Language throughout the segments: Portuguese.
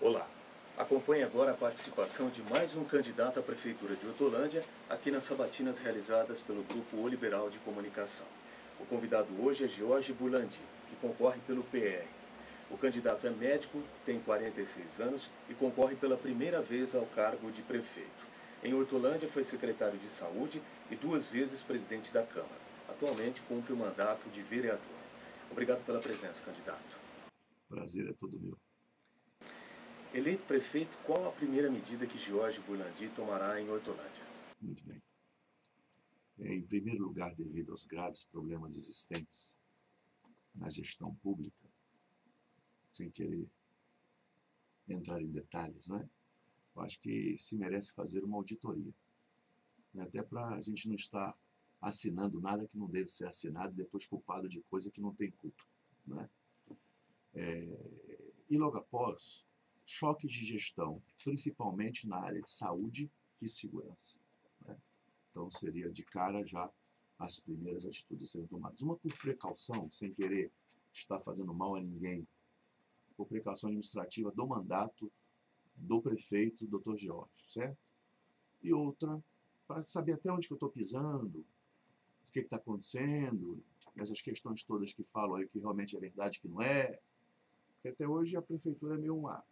Olá, acompanhe agora a participação de mais um candidato à Prefeitura de Hortolândia aqui nas sabatinas realizadas pelo Grupo O Liberal de Comunicação. O convidado hoje é Jorge Bulandi, que concorre pelo PR. O candidato é médico, tem 46 anos e concorre pela primeira vez ao cargo de prefeito. Em Hortolândia foi secretário de Saúde e 2 vezes presidente da Câmara. Atualmente cumpre o mandato de vereador. Obrigado pela presença, candidato. Prazer é todo meu. Eleito prefeito, qual a primeira medida que Jorge Bulandi tomará em Hortolândia? Muito bem. Em primeiro lugar, devido aos graves problemas existentes na gestão pública, sem querer entrar em detalhes, não é? Eu acho que se merece fazer uma auditoria, né? Até para a gente não estar assinando nada que não deve ser assinado e depois culpado de coisa que não tem culpa, né? E logo após, choques de gestão, principalmente na área de saúde e segurança, né? Então seria de cara já as primeiras atitudes a serem tomadas. Uma por precaução, sem querer estar fazendo mal a ninguém, por precaução administrativa do mandato do prefeito, Dr. Jorge, certo? E outra, para saber até onde que eu estou pisando, o que está acontecendo, essas questões todas que falam aí que realmente é verdade, que não é. Porque até hoje a prefeitura é meio uma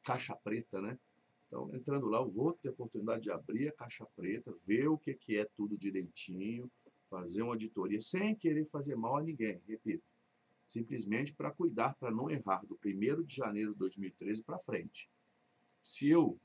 caixa preta, né? Então, entrando lá, eu vou ter a oportunidade de abrir a caixa preta, ver o que é tudo direitinho, fazer uma auditoria, sem querer fazer mal a ninguém, repito. Simplesmente para cuidar, para não errar do 1º de janeiro de 2013 para frente. Se eu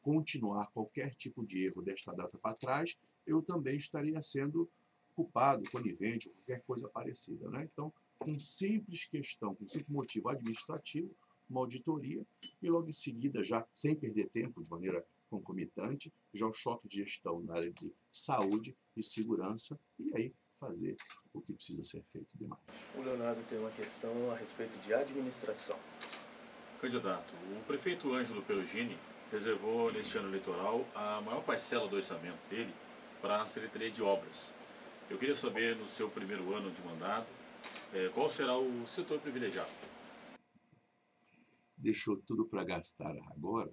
continuar qualquer tipo de erro desta data para trás, eu também estaria sendo culpado, conivente, ou qualquer coisa parecida, né? Então, com simples questão, com simples motivo administrativo, uma auditoria, e logo em seguida, já sem perder tempo, de maneira concomitante, já o choque de gestão na área de saúde e segurança, e aí fazer o que precisa ser feito demais. O Leonardo tem uma questão a respeito de administração. Candidato, o prefeito Ângelo Perugini reservou neste ano eleitoral a maior parcela do orçamento dele para a Secretaria de Obras. Eu queria saber, no seu primeiro ano de mandato, qual será o setor privilegiado? Deixou tudo para gastar agora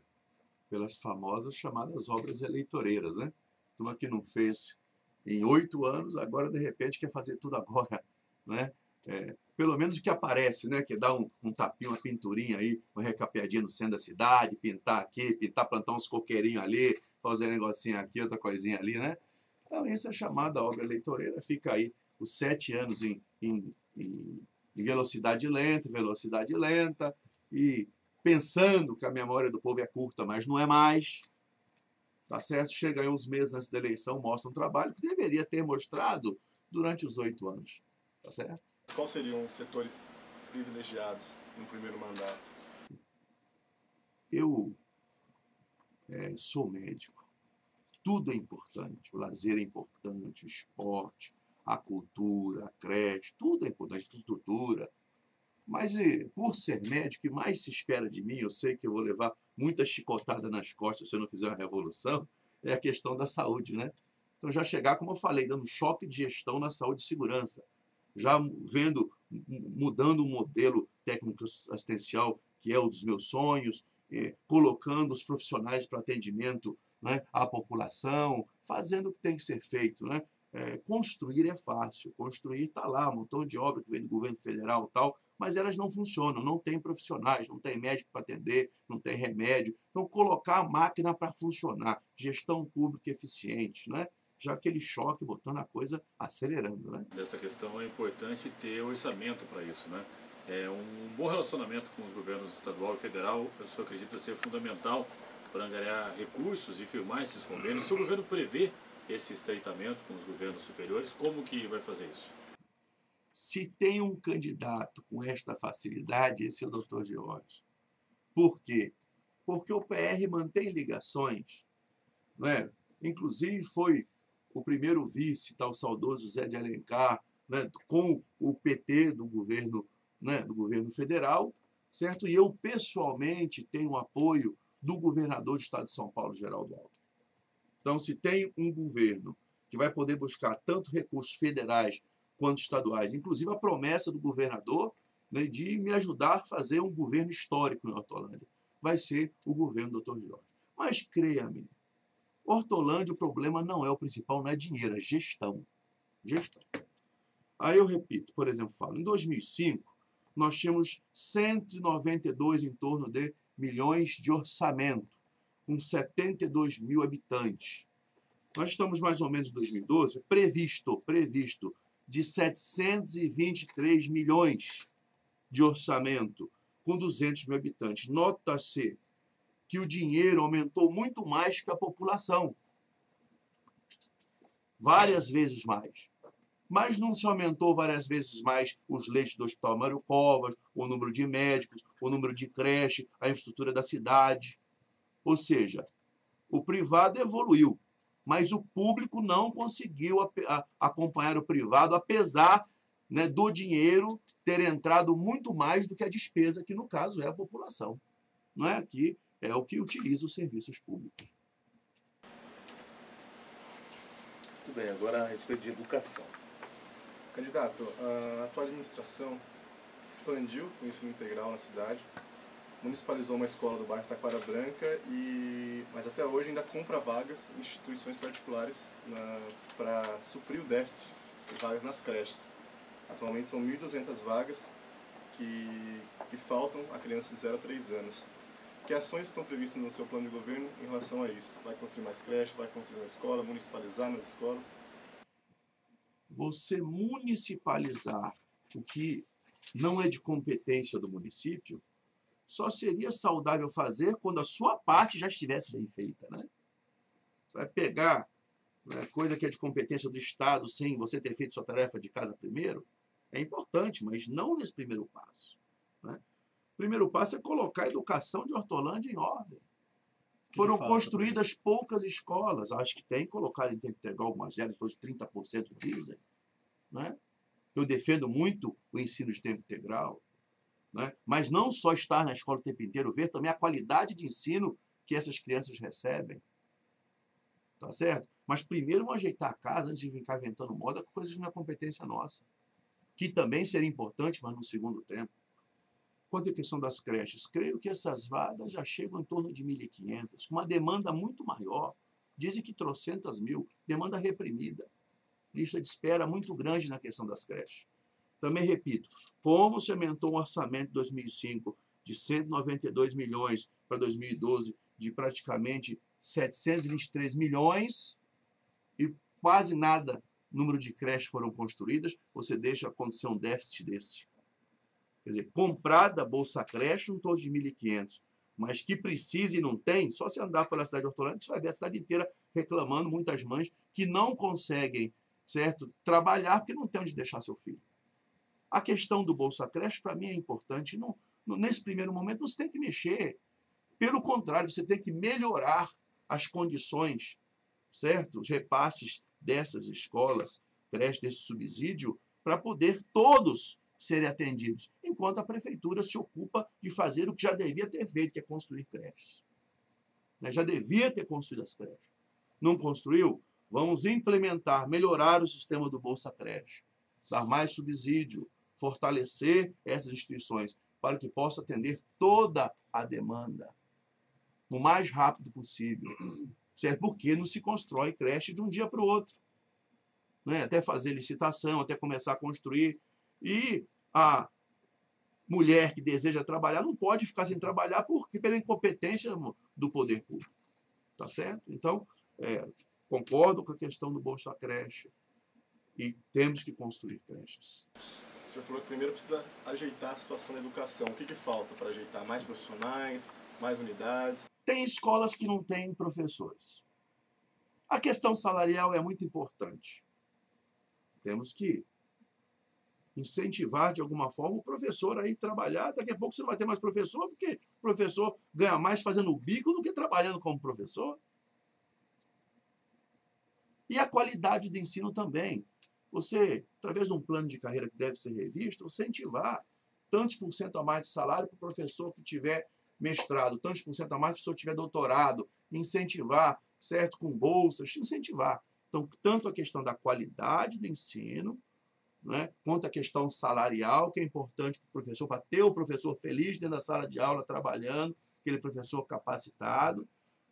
pelas famosas chamadas obras eleitoreiras, né? Turma que não fez em 8 anos, agora de repente quer fazer tudo agora, né? Pelo menos o que aparece, né? Que dá um tapinha, uma pinturinha aí, uma recapeadinha no centro da cidade, pintar aqui, plantar uns coqueirinhos ali, fazer um negocinho aqui, outra coisinha ali, né? Então, isso é chamada obra eleitoreira, fica aí os 7 anos em velocidade lenta, e pensando que a memória do povo é curta, mas não é mais, tá certo? Chega aí uns meses antes da eleição, mostra um trabalho que deveria ter mostrado durante os 8 anos, tá certo? Quais seriam os setores privilegiados no primeiro mandato? Eu sou médico. Tudo é importante. O lazer é importante, o esporte, a cultura, a creche, tudo é importante, a infraestrutura. Mas por ser médico, o que mais se espera de mim, eu sei que eu vou levar muita chicotada nas costas se eu não fizer uma revolução, é a questão da saúde, né? Então já chegar, como eu falei, dando choque de gestão na saúde e segurança. Já mudando o modelo técnico assistencial, que é um dos meus sonhos, colocando os profissionais para atendimento, né, à população, fazendo o que tem que ser feito, né? Construir é fácil, construir está lá, um montão de obra que vem do governo federal e tal, mas elas não funcionam, não tem profissionais, não tem médico para atender, não tem remédio. Então, colocar a máquina para funcionar, gestão pública eficiente, né? Já aquele choque botando a coisa acelerando, né? Nessa questão é importante ter orçamento para isso, né? Um bom relacionamento com os governos estadual e federal, eu só acredito ser fundamental para angariar recursos e firmar esses convênios. Se o governo prevê esse estreitamento com os governos superiores, como que vai fazer isso? Se tem um candidato com esta facilidade, esse é o Dr. Jorge. Por quê? Porque o PR mantém ligações, não é? Inclusive foi o primeiro vice, tal saudoso Zé de Alencar, né, com o PT do governo, né, do governo federal, certo? E eu pessoalmente tenho apoio do governador do estado de São Paulo, Geraldo Alckmin. Então, se tem um governo que vai poder buscar tanto recursos federais quanto estaduais, inclusive a promessa do governador, né, de me ajudar a fazer um governo histórico em Hortolândia. vai ser o governo do Dr. Jorge. Mas creia-me, Hortolândia, o problema não é o principal, não é dinheiro, é gestão. Gestão. Aí eu repito, por exemplo, falo, em 2005, nós tínhamos 192 em torno de milhões de orçamento, com 72 mil habitantes. Nós estamos mais ou menos em 2012, previsto de 723 milhões de orçamento, com 200 mil habitantes. Nota-se que o dinheiro aumentou muito mais que a população. Várias vezes mais. Mas não se aumentou várias vezes mais os leitos do Hospital Mário Covas, o número de médicos, o número de creche, a infraestrutura da cidade. Ou seja, o privado evoluiu, mas o público não conseguiu acompanhar o privado, apesar, né, do dinheiro ter entrado muito mais do que a despesa, que no caso é a população. Não é? Que é o que utiliza os serviços públicos. Muito bem, agora a respeito de educação. Candidato, a atual administração expandiu o ensino integral na cidade, municipalizou uma escola do bairro Taquara Branca, mas até hoje ainda compra vagas em instituições particulares para suprir o déficit de vagas nas creches. Atualmente são 1.200 vagas que faltam a crianças de 0 a 3 anos. Que ações estão previstas no seu plano de governo em relação a isso? Vai construir mais creche, vai construir uma escola, municipalizar nas escolas? Você municipalizar o que não é de competência do município só seria saudável fazer quando a sua parte já estivesse bem feita, né? Você vai pegar, né, coisa que é de competência do Estado sem você ter feito sua tarefa de casa primeiro, é importante, mas não nesse primeiro passo, né? O primeiro passo é colocar a educação de Hortolândia em ordem. Foram construídas poucas escolas, acho que tem, colocaram em tempo integral algumas delas, em torno de 30% dizem, né? Eu defendo muito o ensino de tempo integral, né? Mas não só estar na escola o tempo inteiro, ver também a qualidade de ensino que essas crianças recebem. Tá certo? Mas primeiro vamos ajeitar a casa antes de ficar inventando moda com coisas que não é competência nossa. Que também seria importante, mas no segundo tempo. Quanto à questão das creches, creio que essas vagas já chegam em torno de 1.500, com uma demanda muito maior. Dizem que 300 mil, demanda reprimida. Lista de espera muito grande na questão das creches. Também repito, como se aumentou o orçamento de 2005 de 192 milhões para 2012 de praticamente 723 milhões e quase nada número de creches foram construídas, você deixa acontecer um déficit desse. Quer dizer, comprada a Bolsa Creche, um todo de 1.500, mas que precisa e não tem, só se andar pela cidade de Hortolândia, você vai ver a cidade inteira reclamando, muitas mães que não conseguem, certo, trabalhar porque não tem onde deixar seu filho. A questão do Bolsa Creche, para mim, é importante. Nesse primeiro momento, você tem que mexer. Pelo contrário, você tem que melhorar as condições, certo? Os repasses dessas escolas, creches, desse subsídio, para poder todos serem atendidos, enquanto a prefeitura se ocupa de fazer o que já devia ter feito, que é construir creches. Já devia ter construído as creches. Não construiu? Vamos implementar, melhorar o sistema do Bolsa Creche, dar mais subsídio, fortalecer essas instituições para que possa atender toda a demanda o mais rápido possível, certo? Porque não se constrói creche de um dia para o outro, né? Até fazer licitação, até começar a construir. E a mulher que deseja trabalhar não pode ficar sem trabalhar pela incompetência do poder público, tá certo? Então, concordo com a questão do Bolsa Creche e temos que construir creches. O senhor falou que primeiro precisa ajeitar a situação da educação. O que falta para ajeitar? Mais profissionais, mais unidades? Tem escolas que não têm professores. A questão salarial é muito importante. Temos que incentivar de alguma forma o professor a ir trabalhar. Daqui a pouco você não vai ter mais professor, porque o professor ganha mais fazendo o bico do que trabalhando como professor. E a qualidade do ensino também. Você, através de um plano de carreira que deve ser revisto, incentivar tantos por cento a mais de salário para o professor que tiver mestrado, tantos por cento a mais para o professor que tiver doutorado, incentivar, certo, com bolsas, incentivar. Então, tanto a questão da qualidade do ensino, né, quanto a questão salarial, que é importante para o professor, para ter o professor feliz dentro da sala de aula, trabalhando, aquele professor capacitado,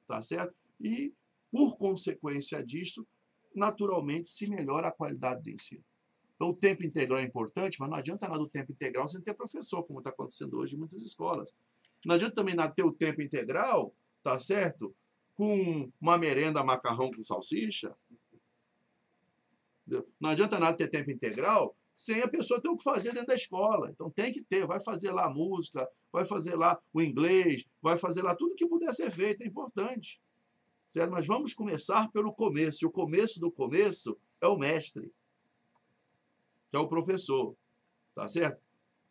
tá certo? E, por consequência disso, naturalmente se melhora a qualidade do ensino. Então, o tempo integral é importante, mas não adianta nada o tempo integral sem ter professor, como está acontecendo hoje em muitas escolas. Não adianta também nada ter o tempo integral, tá certo? Com uma merenda macarrão com salsicha. Não adianta nada ter tempo integral sem a pessoa ter o que fazer dentro da escola. Então tem que ter, vai fazer lá a música, vai fazer lá o inglês, vai fazer lá tudo que puder ser feito, é importante. Certo? Mas vamos começar pelo começo. E o começo do começo é o mestre, que é o professor. Tá certo?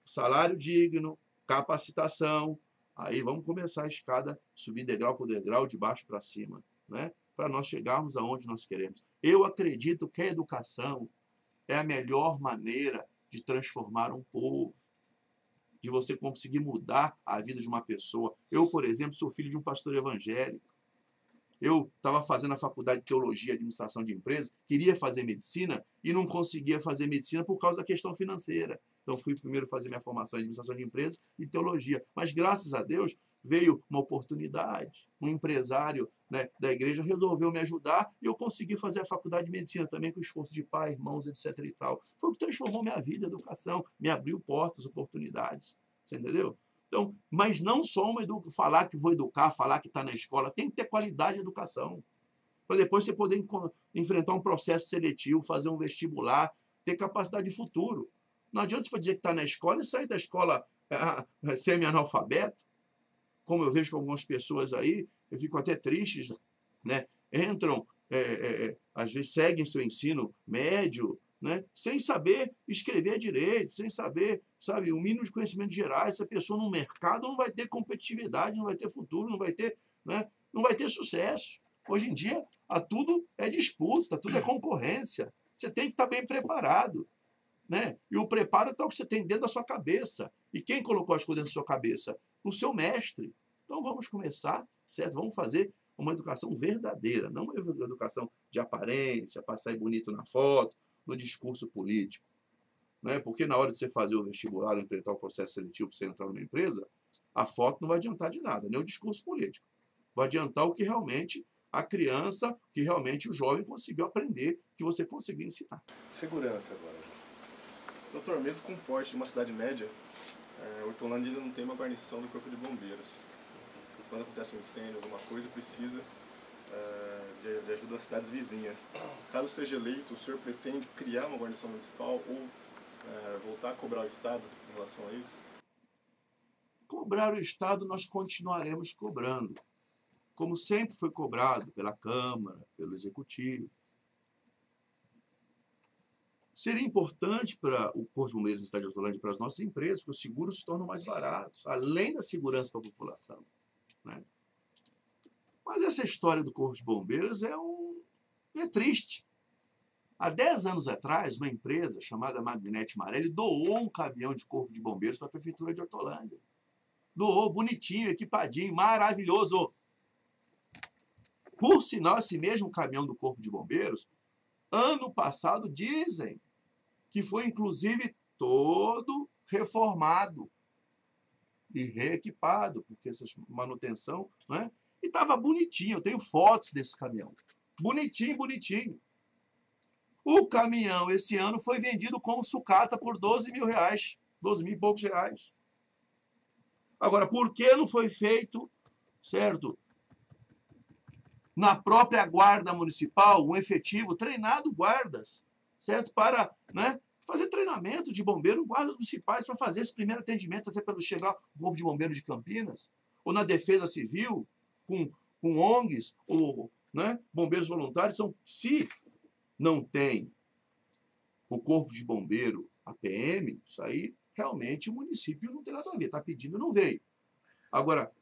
Salário digno, capacitação. Aí vamos começar a escada, subir degrau por degrau, de baixo para cima, né? Para nós chegarmos aonde nós queremos. Eu acredito que a educação é a melhor maneira de transformar um povo, de você conseguir mudar a vida de uma pessoa. Eu, por exemplo, sou filho de um pastor evangélico. Eu estava fazendo a faculdade de Teologia e Administração de Empresas, queria fazer medicina e não conseguia fazer medicina por causa da questão financeira. Então, fui primeiro fazer minha formação em Administração de Empresas e Teologia. Mas, graças a Deus, veio uma oportunidade. Um empresário, né, da igreja resolveu me ajudar e eu consegui fazer a faculdade de Medicina também com esforço de pai, irmãos, etc. e tal. Foi o que transformou minha vida, a educação, me abriu portas, oportunidades. Você entendeu? Então, mas não só falar que vou educar, falar que está na escola, tem que ter qualidade de educação. Para depois você poder enfrentar um processo seletivo, fazer um vestibular, ter capacidade de futuro. Não adianta você dizer que está na escola e sair da escola semi-analfabeto, como eu vejo com algumas pessoas aí, eu fico até triste, né? Entram, às vezes seguem seu ensino médio, né? Sem saber escrever direito, sem saber, sabe, o mínimo de conhecimentos gerais. Essa pessoa no mercado não vai ter competitividade, não vai ter futuro, não vai ter, né? Não vai ter sucesso. Hoje em dia, tudo é disputa, tudo é concorrência. Você tem que estar bem preparado, né? E o preparo é o que você tem dentro da sua cabeça. E quem colocou as coisas dentro da sua cabeça? O seu mestre. Então vamos começar, certo? Vamos fazer uma educação verdadeira, não uma educação de aparência, para sair bonito na foto, no discurso político. Né? Porque na hora de você fazer o vestibular, enfrentar o processo seletivo para você entrar numa empresa, a foto não vai adiantar de nada, nem o discurso político. Vai adiantar o que realmente a criança, que realmente o jovem conseguiu aprender, que você conseguiu ensinar. Segurança agora. Doutor, mesmo com o porte de uma cidade média, Hortolândia ainda não tem uma guarnição do Corpo de Bombeiros. Quando acontece um incêndio, alguma coisa, precisa de ajuda das cidades vizinhas. Caso seja eleito, o senhor pretende criar uma guarnição municipal ou voltar a cobrar o Estado em relação a isso? Cobrar o Estado nós continuaremos cobrando, como sempre foi cobrado pela Câmara, pelo Executivo. Seria importante para o Corpo de Bombeiros do Estado de Hortolândia e para as nossas empresas, porque os seguros se tornam mais baratos, além da segurança para a população, né? Mas essa história do Corpo de Bombeiros é triste. Há 10 anos atrás, uma empresa chamada Magnete Marelli doou um caminhão de Corpo de Bombeiros para a Prefeitura de Hortolândia. Doou, bonitinho, equipadinho, maravilhoso. Por sinal, esse mesmo caminhão do Corpo de Bombeiros, ano passado, dizem que foi, inclusive, todo reformado e reequipado, porque essa manutenção, né? E estava bonitinho, eu tenho fotos desse caminhão. Bonitinho, bonitinho. O caminhão, esse ano, foi vendido como sucata por 12 mil reais, 12 mil e poucos reais. Agora, por que não foi feito, certo, na própria guarda municipal, um efetivo treinado guardas, certo? Para, né, fazer treinamento de bombeiro, guardas municipais, para fazer esse primeiro atendimento, até para chegar o Corpo de Bombeiros de Campinas, ou na Defesa Civil, com ONGs, ou, né, bombeiros voluntários. Então, se não tem o Corpo de Bombeiro, a PM, isso aí, realmente o município não tem nada a ver, está pedindo, não veio. Agora,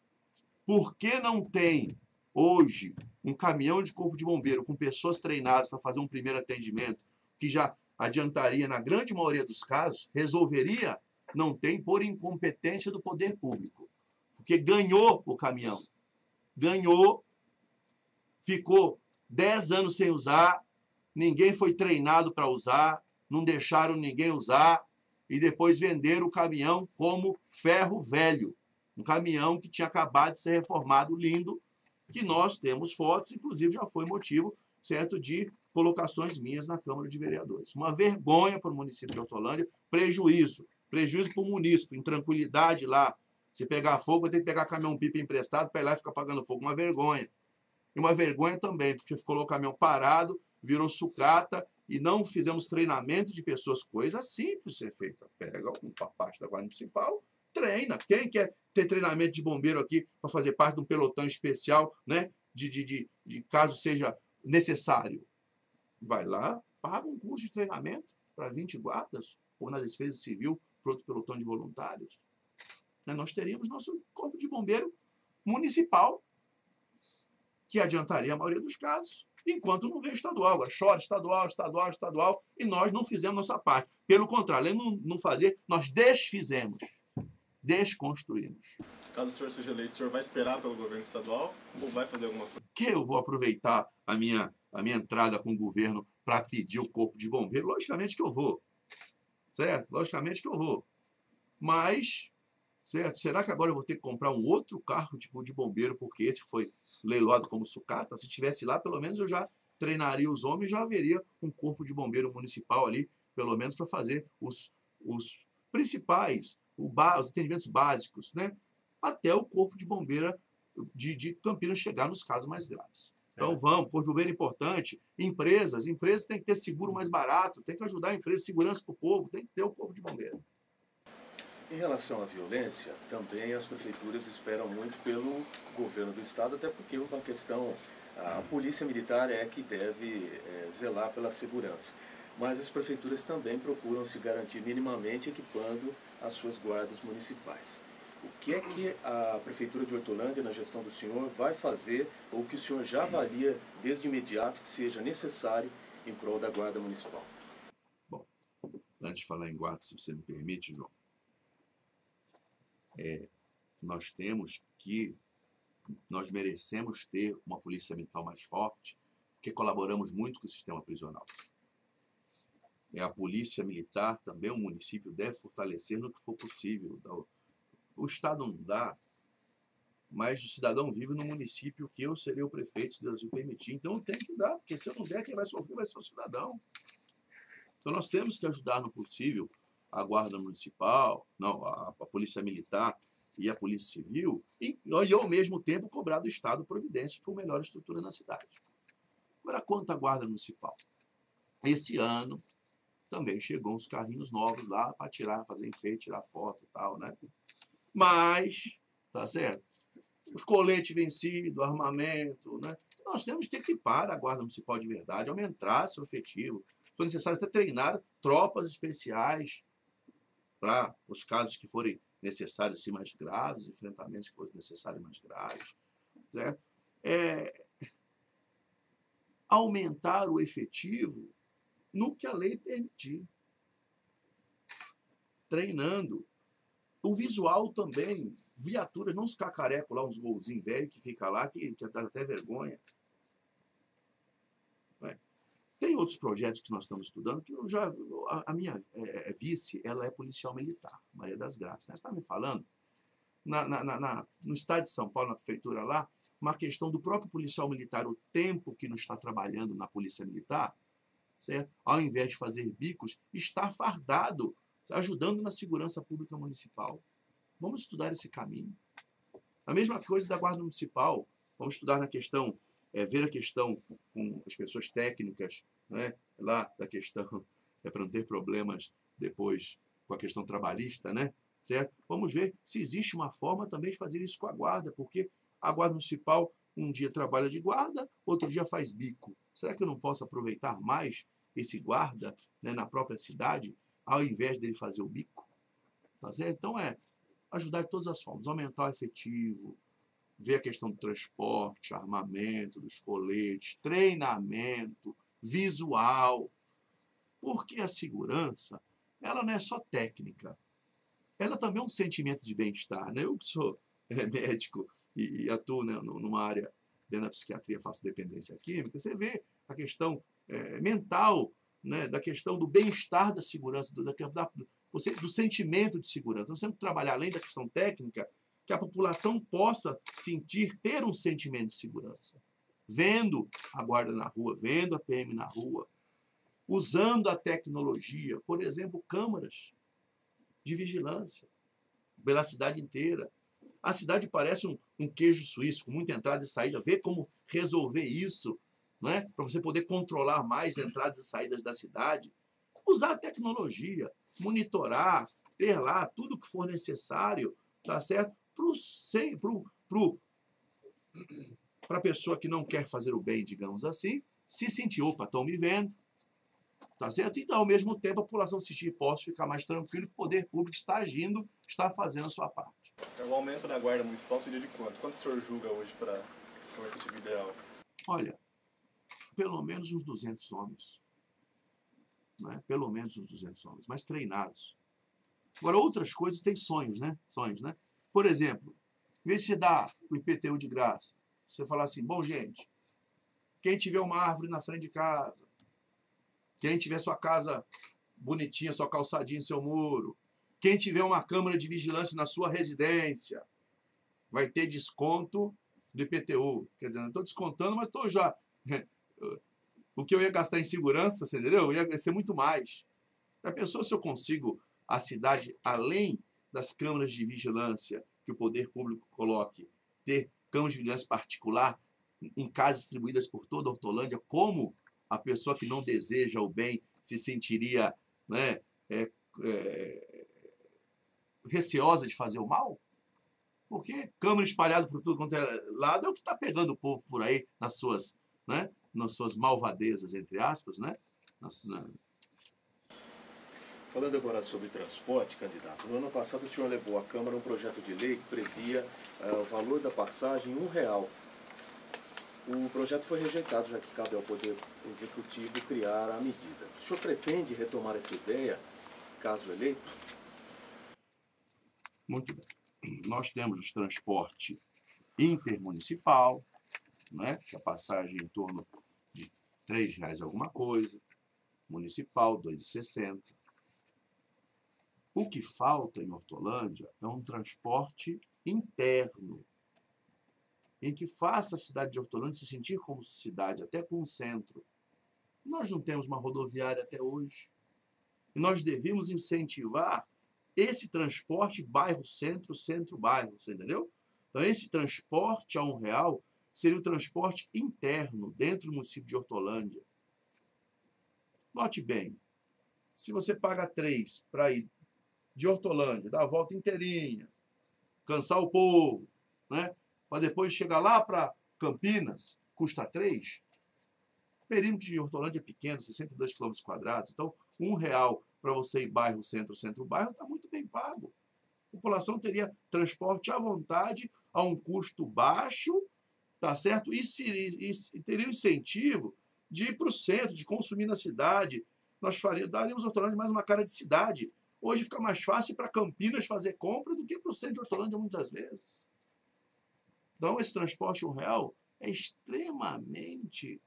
por que não tem hoje um caminhão de Corpo de Bombeiro com pessoas treinadas para fazer um primeiro atendimento, que já adiantaria, na grande maioria dos casos, resolveria? Não tem, por incompetência do poder público. Porque ganhou o caminhão. Ganhou, ficou 10 anos sem usar, ninguém foi treinado para usar, não deixaram ninguém usar, e depois venderam o caminhão como ferro velho. Um caminhão que tinha acabado de ser reformado, lindo, que nós temos fotos, inclusive já foi motivo, certo, de colocações minhas na Câmara de Vereadores. Uma vergonha para o município de Hortolândia, prejuízo para o município, intranquilidade lá. Se pegar fogo, vai ter que pegar caminhão-pipa emprestado para ir lá e ficar pagando fogo. Uma vergonha. E uma vergonha também, porque ficou o caminhão parado, virou sucata, e não fizemos treinamento de pessoas, coisa simples ser feita. Pega uma parte da Guarda Municipal, treina. Quem quer ter treinamento de bombeiro aqui para fazer parte de um pelotão especial, né, de caso seja necessário? Vai lá, paga um curso de treinamento para 20 guardas, ou na Defesa Civil, para outro pelotão de voluntários. Nós teríamos nosso corpo de bombeiro municipal, que adiantaria a maioria dos casos, enquanto não vem estadual. Agora chora estadual, estadual, estadual, e nós não fizemos nossa parte. Pelo contrário, além de não fazer, nós desfizemos, desconstruímos. Caso o senhor seja eleito, o senhor vai esperar pelo governo estadual ou vai fazer alguma coisa? Que eu vou aproveitar a minha entrada com o governo para pedir o corpo de bombeiro? Logicamente que eu vou. Certo? Logicamente que eu vou. Mas, certo? Será que agora eu vou ter que comprar um outro carro tipo de bombeiro porque esse foi leiloado como sucata? Se estivesse lá, pelo menos eu já treinaria os homens e já haveria um corpo de bombeiro municipal ali, pelo menos para fazer os principais, os atendimentos básicos, né? Até o corpo de bombeira de Campinas chegar nos casos mais graves. Então vamos, corpo de bombeiro é importante. Empresas têm que ter seguro mais barato, tem que ajudar a empresa, segurança para o povo, tem que ter o corpo de bombeiro. Em relação à violência, também as prefeituras esperam muito pelo governo do estado, até porque uma questão, a polícia militar é que deve zelar pela segurança. Mas as prefeituras também procuram se garantir minimamente equipando as suas guardas municipais. O que é que a Prefeitura de Hortolândia, na gestão do senhor, vai fazer, ou que o senhor já avalia desde imediato que seja necessário em prol da Guarda Municipal? Bom, antes de falar em guarda, se você me permite, João, nós merecemos ter uma polícia militar mais forte, porque colaboramos muito com o sistema prisional. A polícia militar também, o município deve fortalecer no que for possível. O Estado não dá, mas o cidadão vive no município que eu serei o prefeito, se Deus me permitir. Então eu tenho que dar, porque se eu não der, quem vai sofrer vai ser o cidadão. Então nós temos que ajudar no possível a Guarda Municipal, a Polícia Militar e a Polícia Civil, e ao mesmo tempo cobrar do Estado providências para uma melhor estrutura na cidade. Agora, quanto à Guarda Municipal, esse ano também chegou uns carrinhos novos lá para fazer enfeite, tirar foto e tal, né? Mas, tá certo? Os coletes vencidos, armamento, né? Nós temos que equipar a Guarda Municipal de verdade, aumentar seu efetivo. Se for necessário até treinar tropas especiais para os casos que forem necessários, assim, mais graves, enfrentamentos que forem necessários mais graves. Certo? Aumentar o efetivo no que a lei permitir. Treinando. O visual também, viaturas, não os cacarecos lá, uns golzinhos velhos que fica lá, que dá até vergonha. Tem outros projetos que nós estamos estudando, que a minha vice, ela é policial militar, Maria das Graças. Você está me falando, no estado de São Paulo, na prefeitura lá, uma questão do próprio policial militar, o tempo que não está trabalhando na polícia militar, certo? Ao invés de fazer bicos, está fardado, ajudando na segurança pública municipal. Vamos estudar esse caminho. A mesma coisa da Guarda Municipal. Vamos estudar na questão, ver a questão com as pessoas técnicas, né? Lá da questão, para não ter problemas depois com a questão trabalhista, né? Certo? Vamos ver se existe uma forma também de fazer isso com a Guarda, porque a Guarda Municipal um dia trabalha de guarda, outro dia faz bico. Será que eu não posso aproveitar mais esse guarda, né, na própria cidade, ao invés dele fazer o bico? Tá certo? Então ajudar de todas as formas, aumentar o efetivo, ver a questão do transporte, armamento, dos coletes, treinamento, visual. Porque a segurança, ela não é só técnica, ela também é um sentimento de bem-estar, né? Eu que sou médico e atuo, né, numa área dentro da psiquiatria, faço dependência química, você vê a questão mental, né, da questão do bem-estar da segurança, do sentimento de segurança. Nós temos que trabalhar, além da questão técnica, que a população possa ter um sentimento de segurança. Vendo a guarda na rua, vendo a PM na rua, usando a tecnologia, por exemplo, câmaras de vigilância pela cidade inteira. A cidade parece um queijo suíço, com muita entrada e saída. Vê como resolver isso, né? Para você poder controlar mais entradas e saídas da cidade. Usar a tecnologia, monitorar, ter lá tudo que for necessário, tá certo? Para a pessoa que não quer fazer o bem, digamos assim, se sentir, opa, estão me vendo, tá certo? Então, ao mesmo tempo, a população se sentir posse, ficar mais tranquilo, o poder público está agindo, está fazendo a sua parte. O aumento da guarda municipal seria de quanto? Quanto o senhor julga hoje para ser um efetivo ideal? Olha, pelo menos uns 200 homens. Né? Pelo menos uns 200 homens, mas treinados. Agora, outras coisas têm sonhos, né? Sonhos, né? Por exemplo, em vez de você dar o IPTU de graça, você falar assim, bom, gente, quem tiver uma árvore na frente de casa, quem tiver sua casa bonitinha, sua calçadinha, seu muro, quem tiver uma câmara de vigilância na sua residência, vai ter desconto do IPTU. Quer dizer, não estou descontando, mas estou já... O que eu ia gastar em segurança, você entendeu? Ia ser muito mais. Já pensou se eu consigo a cidade, além das câmaras de vigilância que o poder público coloque, ter câmaras de vigilância particular em casas distribuídas por toda a Hortolândia, como a pessoa que não deseja o bem se sentiria, né, receosa de fazer o mal? Porque câmera espalhada por tudo quanto é lado é o que está pegando o povo por aí nas suas, né, nas suas malvadezas, entre aspas, né? Falando agora sobre transporte, candidato, no ano passado o senhor levou à Câmara um projeto de lei que previa o valor da passagem em R$1. O projeto foi rejeitado, já que cabe ao Poder Executivo criar a medida. O senhor pretende retomar essa ideia, caso eleito? Muito bem. Nós temos o transporte intermunicipal, né, que a passagem em torno de R$3 alguma coisa, municipal, R$2,60. O que falta em Hortolândia é um transporte interno, em que faça a cidade de Hortolândia se sentir como cidade, até com um centro. Nós não temos uma rodoviária até hoje. E nós devemos incentivar esse transporte bairro-centro, centro-bairro, você entendeu? Então, esse transporte a R$1 seria o transporte interno, dentro do município de Hortolândia. Note bem, se você paga 3 para ir de Hortolândia, dar a volta inteirinha, cansar o povo, né? Para depois chegar lá para Campinas, custa 3. O perímetro de Hortolândia é pequeno, 62 km², então R$1 para você ir bairro, centro, centro-bairro, está muito bem pago. A população teria transporte à vontade, a um custo baixo, tá certo? E teria um incentivo de ir para o centro, de consumir na cidade. Nós daríamos Hortolândia mais uma cara de cidade. Hoje fica mais fácil para Campinas fazer compra do que para o centro de Hortolândia muitas vezes. Então, esse transporte R$1 é extremamente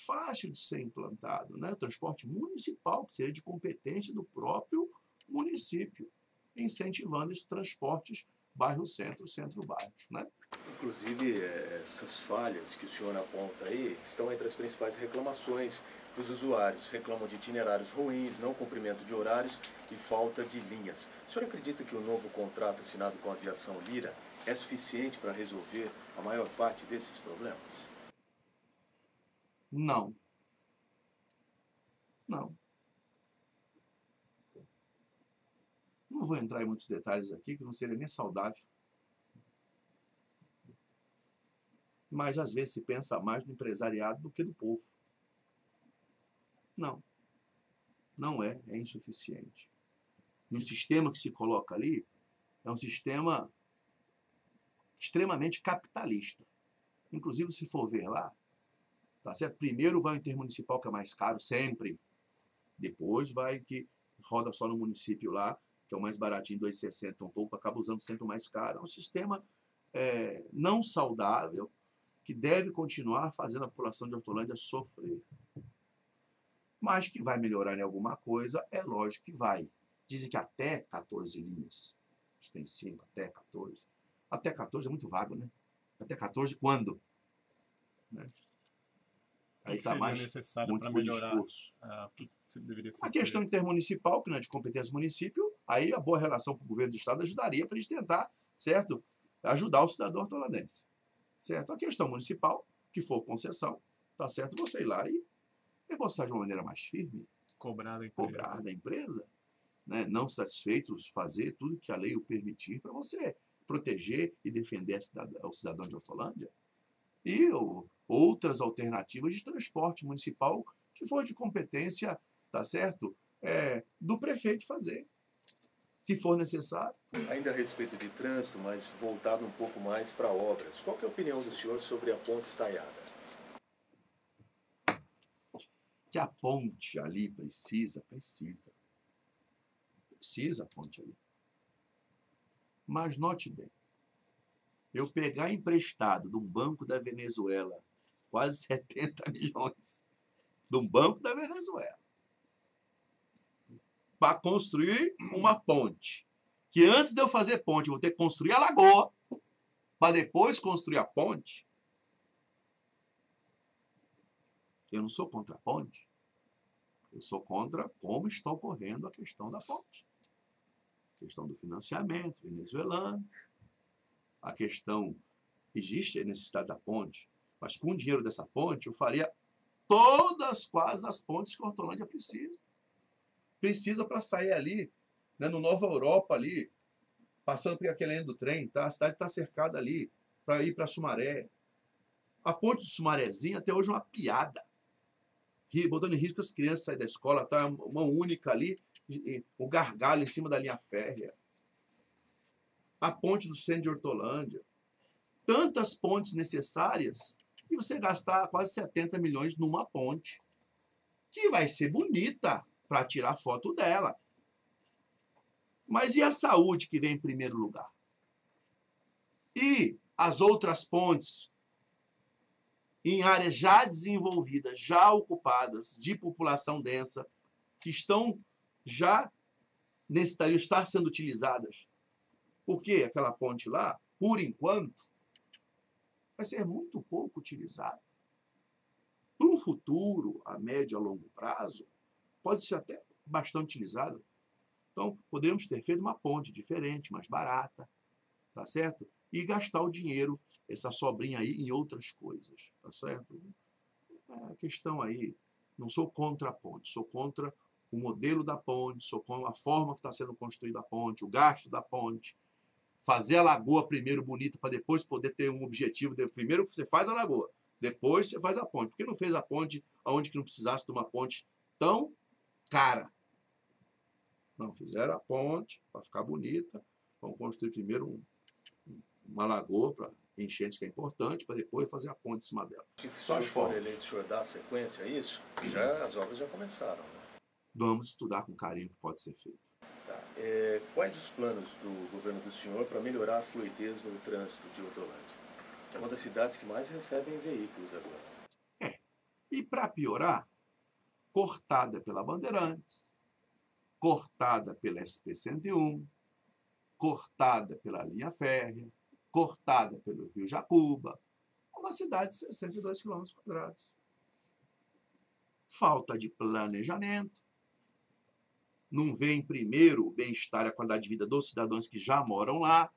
fácil de ser implantado, né? O transporte municipal, que seria de competência do próprio município, incentivando esses transportes bairro-centro, centro-bairros, né? Inclusive, essas falhas que o senhor aponta aí estão entre as principais reclamações dos usuários. Reclamam de itinerários ruins, não cumprimento de horários e falta de linhas. O senhor acredita que o novo contrato assinado com a Aviação Lira é suficiente para resolver a maior parte desses problemas? Não. Não. Não vou entrar em muitos detalhes aqui, que não seria nem saudável. Mas, às vezes, se pensa mais no empresariado do que do povo. Não. Não é insuficiente. E o sistema que se coloca ali é um sistema extremamente capitalista. Inclusive, se for ver lá, tá certo? Primeiro vai o intermunicipal, que é mais caro, sempre. Depois vai que roda só no município lá, que é o mais baratinho, R$2,60 um pouco, acaba usando sempre o mais caro. É um sistema não saudável, que deve continuar fazendo a população de Hortolândia sofrer. Mas que vai melhorar em alguma coisa, é lógico que vai. Dizem que até 14 linhas. A gente tem 5, até 14. Até 14 é muito vago, né? Até 14 quando? Né? O Aí que está seria mais necessário muito para por melhorar? discurso. O que deveria ser A questão feito? intermunicipal, que não é de competência do município, aí a boa relação com o governo do estado ajudaria para a gente tentar, certo? Ajudar o cidadão hortolandense. Certo? A questão municipal, que for concessão, tá certo? Você ir lá e negociar de uma maneira mais firme, Cobrar da empresa. cobrar da empresa, né? Não satisfeitos, fazer tudo que a lei o permitir para você proteger e defender o cidadão de Hortolândia. E outras alternativas de transporte municipal que for de competência, tá certo? Do prefeito fazer, se for necessário. Ainda a respeito de trânsito, mas voltado um pouco mais para obras, qual que é a opinião do senhor sobre a ponte estaiada? Que a ponte ali precisa a ponte ali. Mas note bem, eu pegar emprestado de um banco da Venezuela quase 70 milhões, de um banco da Venezuela, para construir uma ponte, que antes de eu fazer ponte, eu vou ter que construir a lagoa, para depois construir a ponte. Eu não sou contra a ponte. Eu sou contra como está ocorrendo a questão da ponte. A questão do financiamento venezuelano. A questão, existe a necessidade da ponte, mas com o dinheiro dessa ponte eu faria todas quase as pontes que a Hortolândia precisa. Precisa para sair ali, né, no Nova Europa ali, passando por aquele end do trem, tá? A cidade está cercada ali, para ir para Sumaré. A ponte do Sumarezinho até hoje é uma piada. Botando em risco as crianças saírem da escola, tá uma única ali, o gargalho em cima da linha férrea. A ponte do centro de Hortolândia. Tantas pontes necessárias e você gastar quase 70 milhões numa ponte, que vai ser bonita para tirar foto dela. Mas e a saúde que vem em primeiro lugar? E as outras pontes em áreas já desenvolvidas, já ocupadas, de população densa, que estão já necessitariam estar sendo utilizadas? Porque aquela ponte lá, por enquanto, vai ser muito pouco utilizada. Para o futuro, a médio e a longo prazo, pode ser até bastante utilizada. Então, poderíamos ter feito uma ponte diferente, mais barata, tá certo? E gastar o dinheiro, essa sobrinha aí, em outras coisas, tá certo? A questão aí, não sou contra a ponte, sou contra o modelo da ponte, sou contra a forma que está sendo construída a ponte, o gasto da ponte, fazer a lagoa primeiro bonita para depois poder ter um objetivo. Primeiro você faz a lagoa, depois você faz a ponte. Por que não fez a ponte onde que não precisasse de uma ponte tão cara? Não, fizeram a ponte para ficar bonita. Vamos construir primeiro uma lagoa para enchentes, que é importante, para depois fazer a ponte em cima dela. Se o senhor for eleito, o senhor dá sequência a isso? As obras já começaram, né? Vamos estudar com carinho o que pode ser feito. Tá. Quais os planos do governo do senhor para melhorar a fluidez no trânsito de Hortolândia? Que é uma das cidades que mais recebem veículos agora. E para piorar, cortada pela Bandeirantes, cortada pela SP-101, cortada pela linha férrea, cortada pelo Rio Jacuba, uma cidade de 62 km². Falta de planejamento, não vem primeiro o bem-estar e a qualidade de vida dos cidadãos que já moram lá,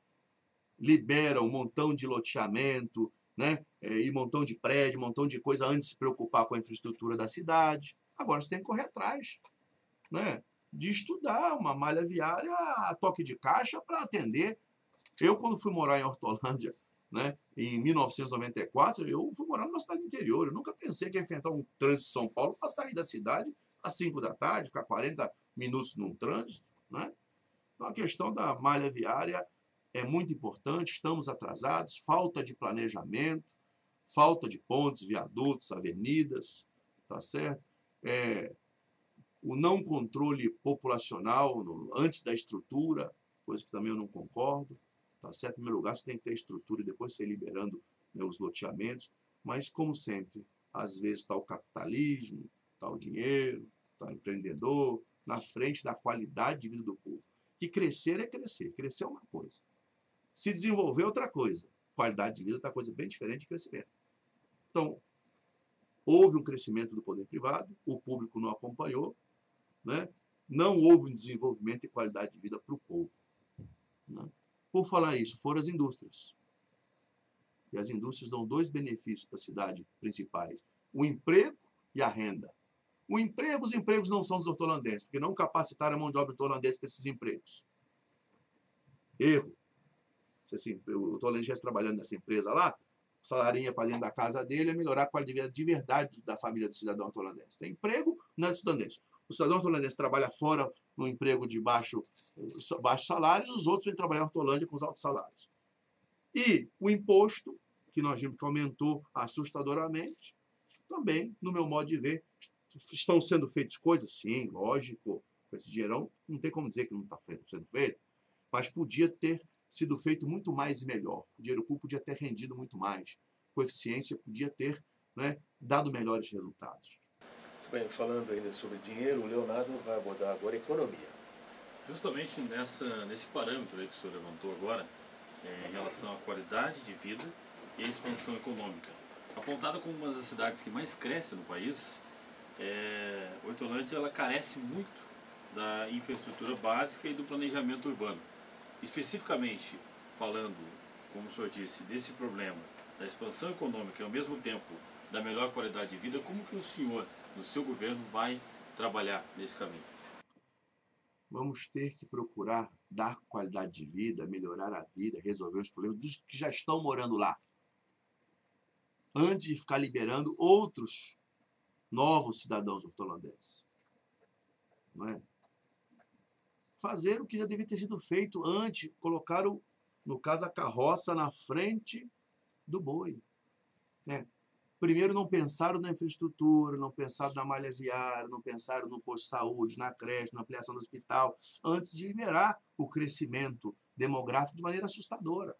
liberam um montão de loteamento, né, e um montão de prédio, um montão de coisa antes de se preocupar com a infraestrutura da cidade. Agora você tem que correr atrás, né, de estudar uma malha viária a toque de caixa para atender. Eu, quando fui morar em Hortolândia, né, em 1994, eu fui morar numa cidade interior. Eu nunca pensei que ia enfrentar um trânsito de São Paulo para sair da cidade às 5 da tarde, ficar 40 minutos num trânsito, né? Então, a questão da malha viária é muito importante. Estamos atrasados, falta de planejamento, falta de pontes, viadutos, avenidas, tá certo? O não controle populacional antes da estrutura, coisa que também eu não concordo, tá certo? Em primeiro lugar, você tem que ter estrutura e depois você ir liberando, né, os loteamentos, mas, como sempre, às vezes está o capitalismo, está o dinheiro, está o empreendedor, na frente da qualidade de vida do povo. Que crescer é crescer, crescer é uma coisa. Se desenvolver é outra coisa. Qualidade de vida é outra coisa bem diferente de crescimento. Então, houve um crescimento do poder privado, o público não acompanhou, né? Não houve um desenvolvimento e qualidade de vida para o povo. Né? Por falar isso, foram as indústrias. E as indústrias dão dois benefícios para a cidade principais: o emprego e a renda. Os empregos não são dos hortolandenses, porque não capacitaram a mão de obra hortolandesa para esses empregos. Erro. Se assim, o hortolandês estivesse trabalhando nessa empresa lá, o salário ia para dentro da casa dele, ia melhorar a qualidade de vida de verdade da família do cidadão hortolandês. Tem emprego, não é do hortolandês. O cidadão hortolandês trabalha fora no emprego de baixo salário, e os outros vêm trabalhar em Hortolândia com os altos salários. E o imposto, que nós vimos que aumentou assustadoramente, também, no meu modo de ver, estão sendo feitas coisas, sim, lógico, com esse dinheirão, não tem como dizer que não está sendo feito, mas podia ter sido feito muito mais e melhor. O dinheiro público podia ter rendido muito mais. Com eficiência, podia ter, né, dado melhores resultados. Muito bem, falando ainda sobre dinheiro, o Leonardo vai abordar agora a economia. Justamente nesse parâmetro aí que o senhor levantou agora, em relação à qualidade de vida e à expansão econômica. Apontada como uma das cidades que mais cresce no país, Hortolândia ela carece muito da infraestrutura básica e do planejamento urbano. Especificamente falando, como o senhor disse, desse problema da expansão econômica e ao mesmo tempo da melhor qualidade de vida, como que o senhor, no seu governo, vai trabalhar nesse caminho? Vamos ter que procurar dar qualidade de vida, melhorar a vida, resolver os problemas dos que já estão morando lá, antes de ficar liberando outros novos cidadãos hortolandenses. Não é? Fazer o que já devia ter sido feito antes, colocar, no caso, a carroça na frente do boi. Né? Primeiro, não pensaram na infraestrutura, não pensaram na malha viária, não pensaram no posto de saúde, na creche, na ampliação do hospital, antes de liberar o crescimento demográfico de maneira assustadora.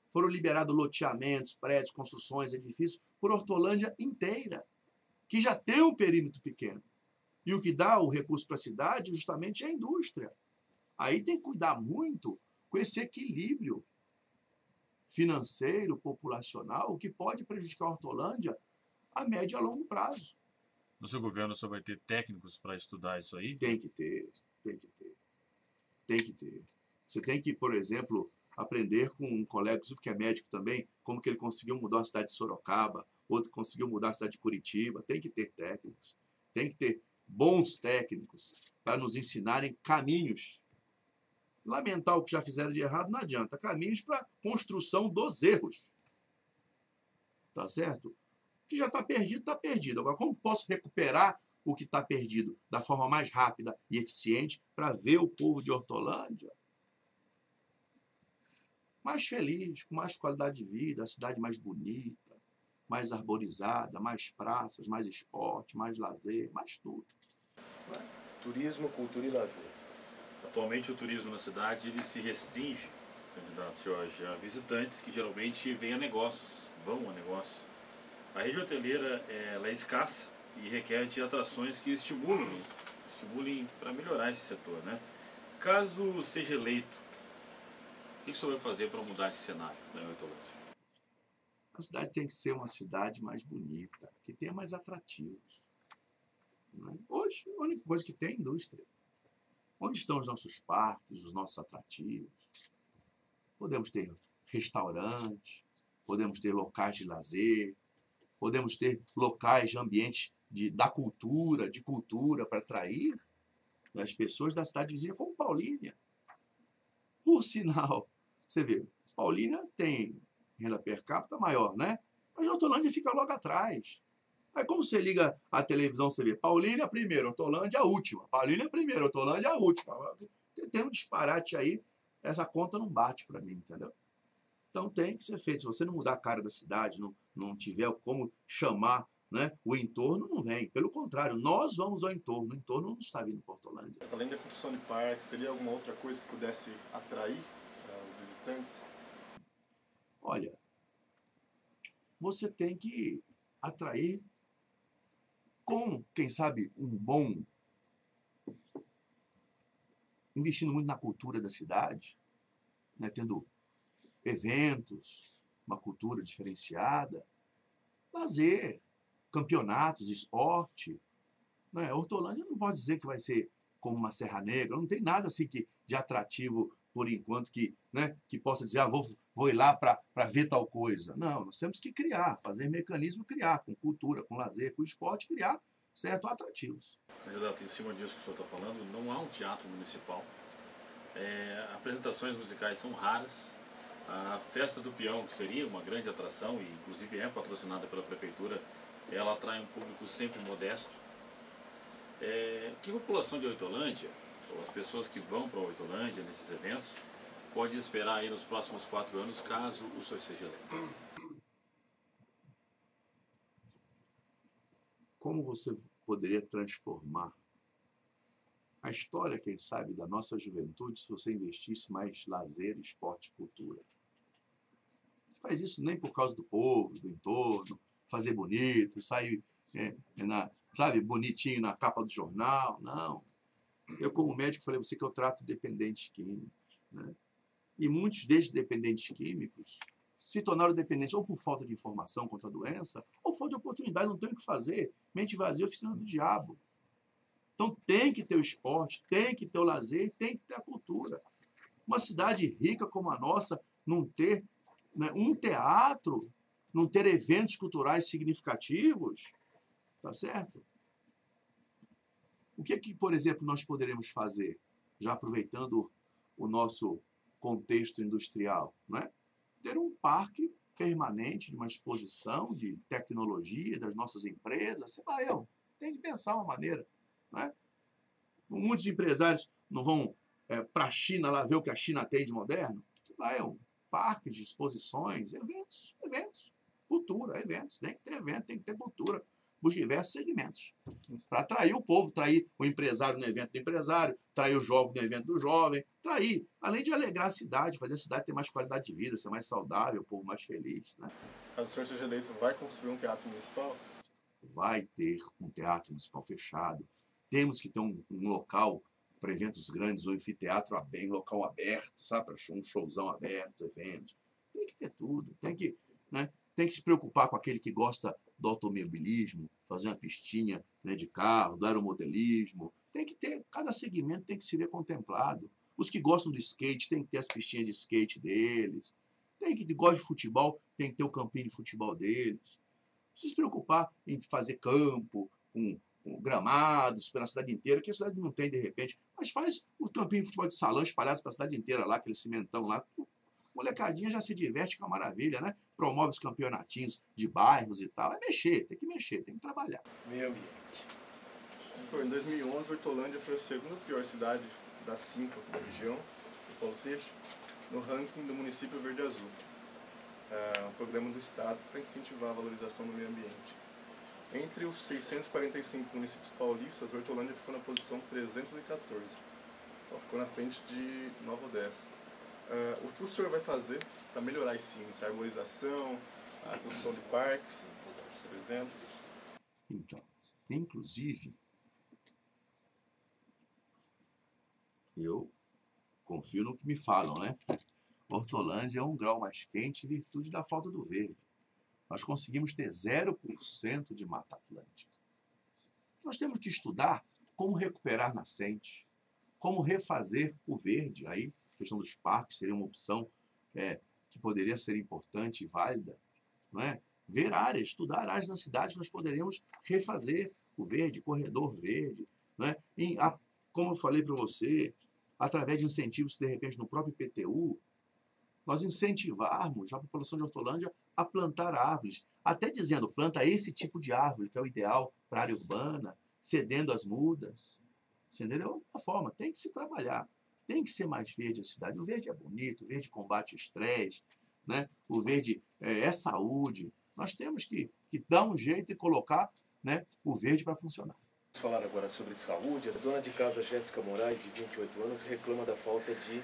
Foram liberados loteamentos, prédios, construções, edifícios, por Hortolândia inteira, que já tem um perímetro pequeno. E o que dá o recurso para a cidade justamente é a indústria. Aí tem que cuidar muito com esse equilíbrio financeiro, populacional, que pode prejudicar a Hortolândia a médio e a longo prazo. No seu governo, o senhor vai ter técnicos para estudar isso aí? Tem que ter, tem que ter. Tem que ter. Você tem que, por exemplo, aprender com um colega que é médico também, como que ele conseguiu mudar a cidade de Sorocaba, outro conseguiu mudar a cidade de Curitiba. Tem que ter técnicos. Tem que ter bons técnicos para nos ensinarem caminhos. Lamentar o que já fizeram de errado não adianta. Caminhos para construção dos erros. Tá certo? O que já está perdido, está perdido. Agora, como posso recuperar o que está perdido da forma mais rápida e eficiente para ver o povo de Hortolândia mais feliz, com mais qualidade de vida, a cidade mais bonita, mais arborizada, mais praças, mais esporte, mais lazer, mais tudo. Turismo, cultura e lazer. Atualmente o turismo na cidade ele se restringe, candidato Jorge, a visitantes que geralmente vêm a negócios, vão a negócios. A rede hoteleira ela é escassa e requer de atrações que estimulem para melhorar esse setor, né? Caso seja eleito, o que o senhor vai fazer para mudar esse cenário, né, Hortolândia? A cidade tem que ser uma cidade mais bonita, que tenha mais atrativos. Né? Hoje, a única coisa que tem é indústria. Onde estão os nossos parques, os nossos atrativos? Podemos ter restaurantes, podemos ter locais de lazer, podemos ter locais, ambientes de cultura para atrair as pessoas da cidade vizinha, como Paulínia. Por sinal, você vê, Paulínia tem renda per capita maior, né? Mas Hortolândia fica logo atrás. Aí como você liga a televisão, você vê Paulínia primeiro, Hortolândia a última. Paulínia primeiro, Hortolândia a última. Tem um disparate aí, essa conta não bate para mim, entendeu? Então tem que ser feito. Se você não mudar a cara da cidade, não tiver como chamar, né, o entorno, não vem. Pelo contrário, nós vamos ao entorno. O entorno não está vindo para Hortolândia. Além da construção de parques, teria alguma outra coisa que pudesse atrair os visitantes? Olha, você tem que atrair com, quem sabe, investindo muito na cultura da cidade, né, tendo eventos, uma cultura diferenciada, lazer, campeonatos, esporte. Né? Hortolândia não pode dizer que vai ser como uma Serra Negra, não tem nada assim de atrativo, por enquanto, que possa dizer, vou ir lá para ver tal coisa. Não, nós temos que criar, fazer mecanismo, criar, com cultura, com lazer, com esporte, criar certos atrativos. Candidato, em cima disso que o senhor está falando, não há um teatro municipal. Apresentações musicais são raras. A Festa do Peão, que seria uma grande atração, e inclusive é patrocinada pela prefeitura, ela atrai um público sempre modesto. Que a população de Hortolândia, ou as pessoas que vão para Hortolândia nesses eventos, pode esperar aí nos próximos 4 anos, caso o senhor seja eleito? Como você poderia transformar a história, quem sabe, da nossa juventude se você investisse mais lazer, esporte e cultura? Você faz isso nem por causa do povo, do entorno, fazer bonito, sair bonitinho na capa do jornal, não. Eu, como médico, falei a você que eu trato dependentes químicos. Né? E muitos desses dependentes químicos se tornaram dependentes ou por falta de informação contra a doença, ou por falta de oportunidade, não tem o que fazer. Mente vazia, oficina do diabo. Então tem que ter o esporte, tem que ter o lazer, tem que ter a cultura. Uma cidade rica como a nossa, não ter um teatro, não ter eventos culturais significativos, tá certo? O que, por exemplo, nós poderemos fazer, já aproveitando o nosso contexto industrial, né? Ter um parque permanente de uma exposição de tecnologia das nossas empresas, sei lá, tem que pensar uma maneira. Né? Muitos empresários não vão para a China lá ver o que a China tem de moderno. Sei lá, um parque de exposições, eventos, cultura, eventos. Tem que ter evento, tem que ter cultura, os diversos segmentos. Para atrair o povo, atrair o empresário no evento do empresário, atrair o jovem no evento do jovem, atrair, além de alegrar a cidade, fazer a cidade ter mais qualidade de vida, ser mais saudável, o povo mais feliz. Né? Caso o senhor seja eleito, vai construir um teatro municipal? Vai ter um teatro municipal fechado. Temos que ter um local para eventos grandes, um anfiteatro bem, local aberto, sabe? Para um showzão aberto, eventos. Tem que ter tudo. Tem que se preocupar com aquele que gosta do automobilismo, fazer uma pistinha de carro, do aeromodelismo. Tem que ter, cada segmento tem que se ver contemplado. Os que gostam de skate, tem que ter as pistinhas de skate deles. Tem que gostam de futebol, tem que ter o campinho de futebol deles. Não precisa se preocupar em fazer campo, com gramados pela cidade inteira, que a cidade não tem de repente. Mas faz o campinho de futebol de salão espalhado pela cidade inteira lá, aquele cimentão lá. Molecadinha já se diverte com a maravilha, né? Promove os campeonatinhos de bairros e tal. É mexer, tem que trabalhar. Meio ambiente. Em 2011, Hortolândia foi a segunda pior cidade das 5 da região, do Polo Têxtil, no ranking do município Verde Azul. Um programa do Estado para incentivar a valorização do meio ambiente. Entre os 645 municípios paulistas, Hortolândia ficou na posição 314. Só ficou na frente de Nova Odessa. O que o senhor vai fazer para melhorar esse índice? A arborização, a construção de parques, por exemplo? Então, inclusive, eu confio no que me falam, né? Hortolândia é um grau mais quente em virtude da falta do verde. Nós conseguimos ter 0% de Mata Atlântica. Nós temos que estudar como recuperar nascentes, como refazer o verde. Aí, a questão dos parques seria uma opção que poderia ser importante e válida. Não é? Ver áreas, estudar áreas na cidade, nós poderíamos refazer o verde, corredor verde. Não é? Como eu falei para você, através de incentivos, de repente, no próprio IPTU, nós incentivarmos a população de Hortolândia a plantar árvores, até dizendo, planta esse tipo de árvore, que é o ideal para a área urbana, cedendo as mudas. Você entendeu? Da forma, tem que se trabalhar, tem que ser mais verde a cidade. O verde é bonito, o verde combate o estresse, né? O verde é saúde. Nós temos que dar um jeito e colocar, né, o verde para funcionar. Vamos falar agora sobre saúde. A dona de casa Jéssica Moraes, de 28 anos, reclama da falta de...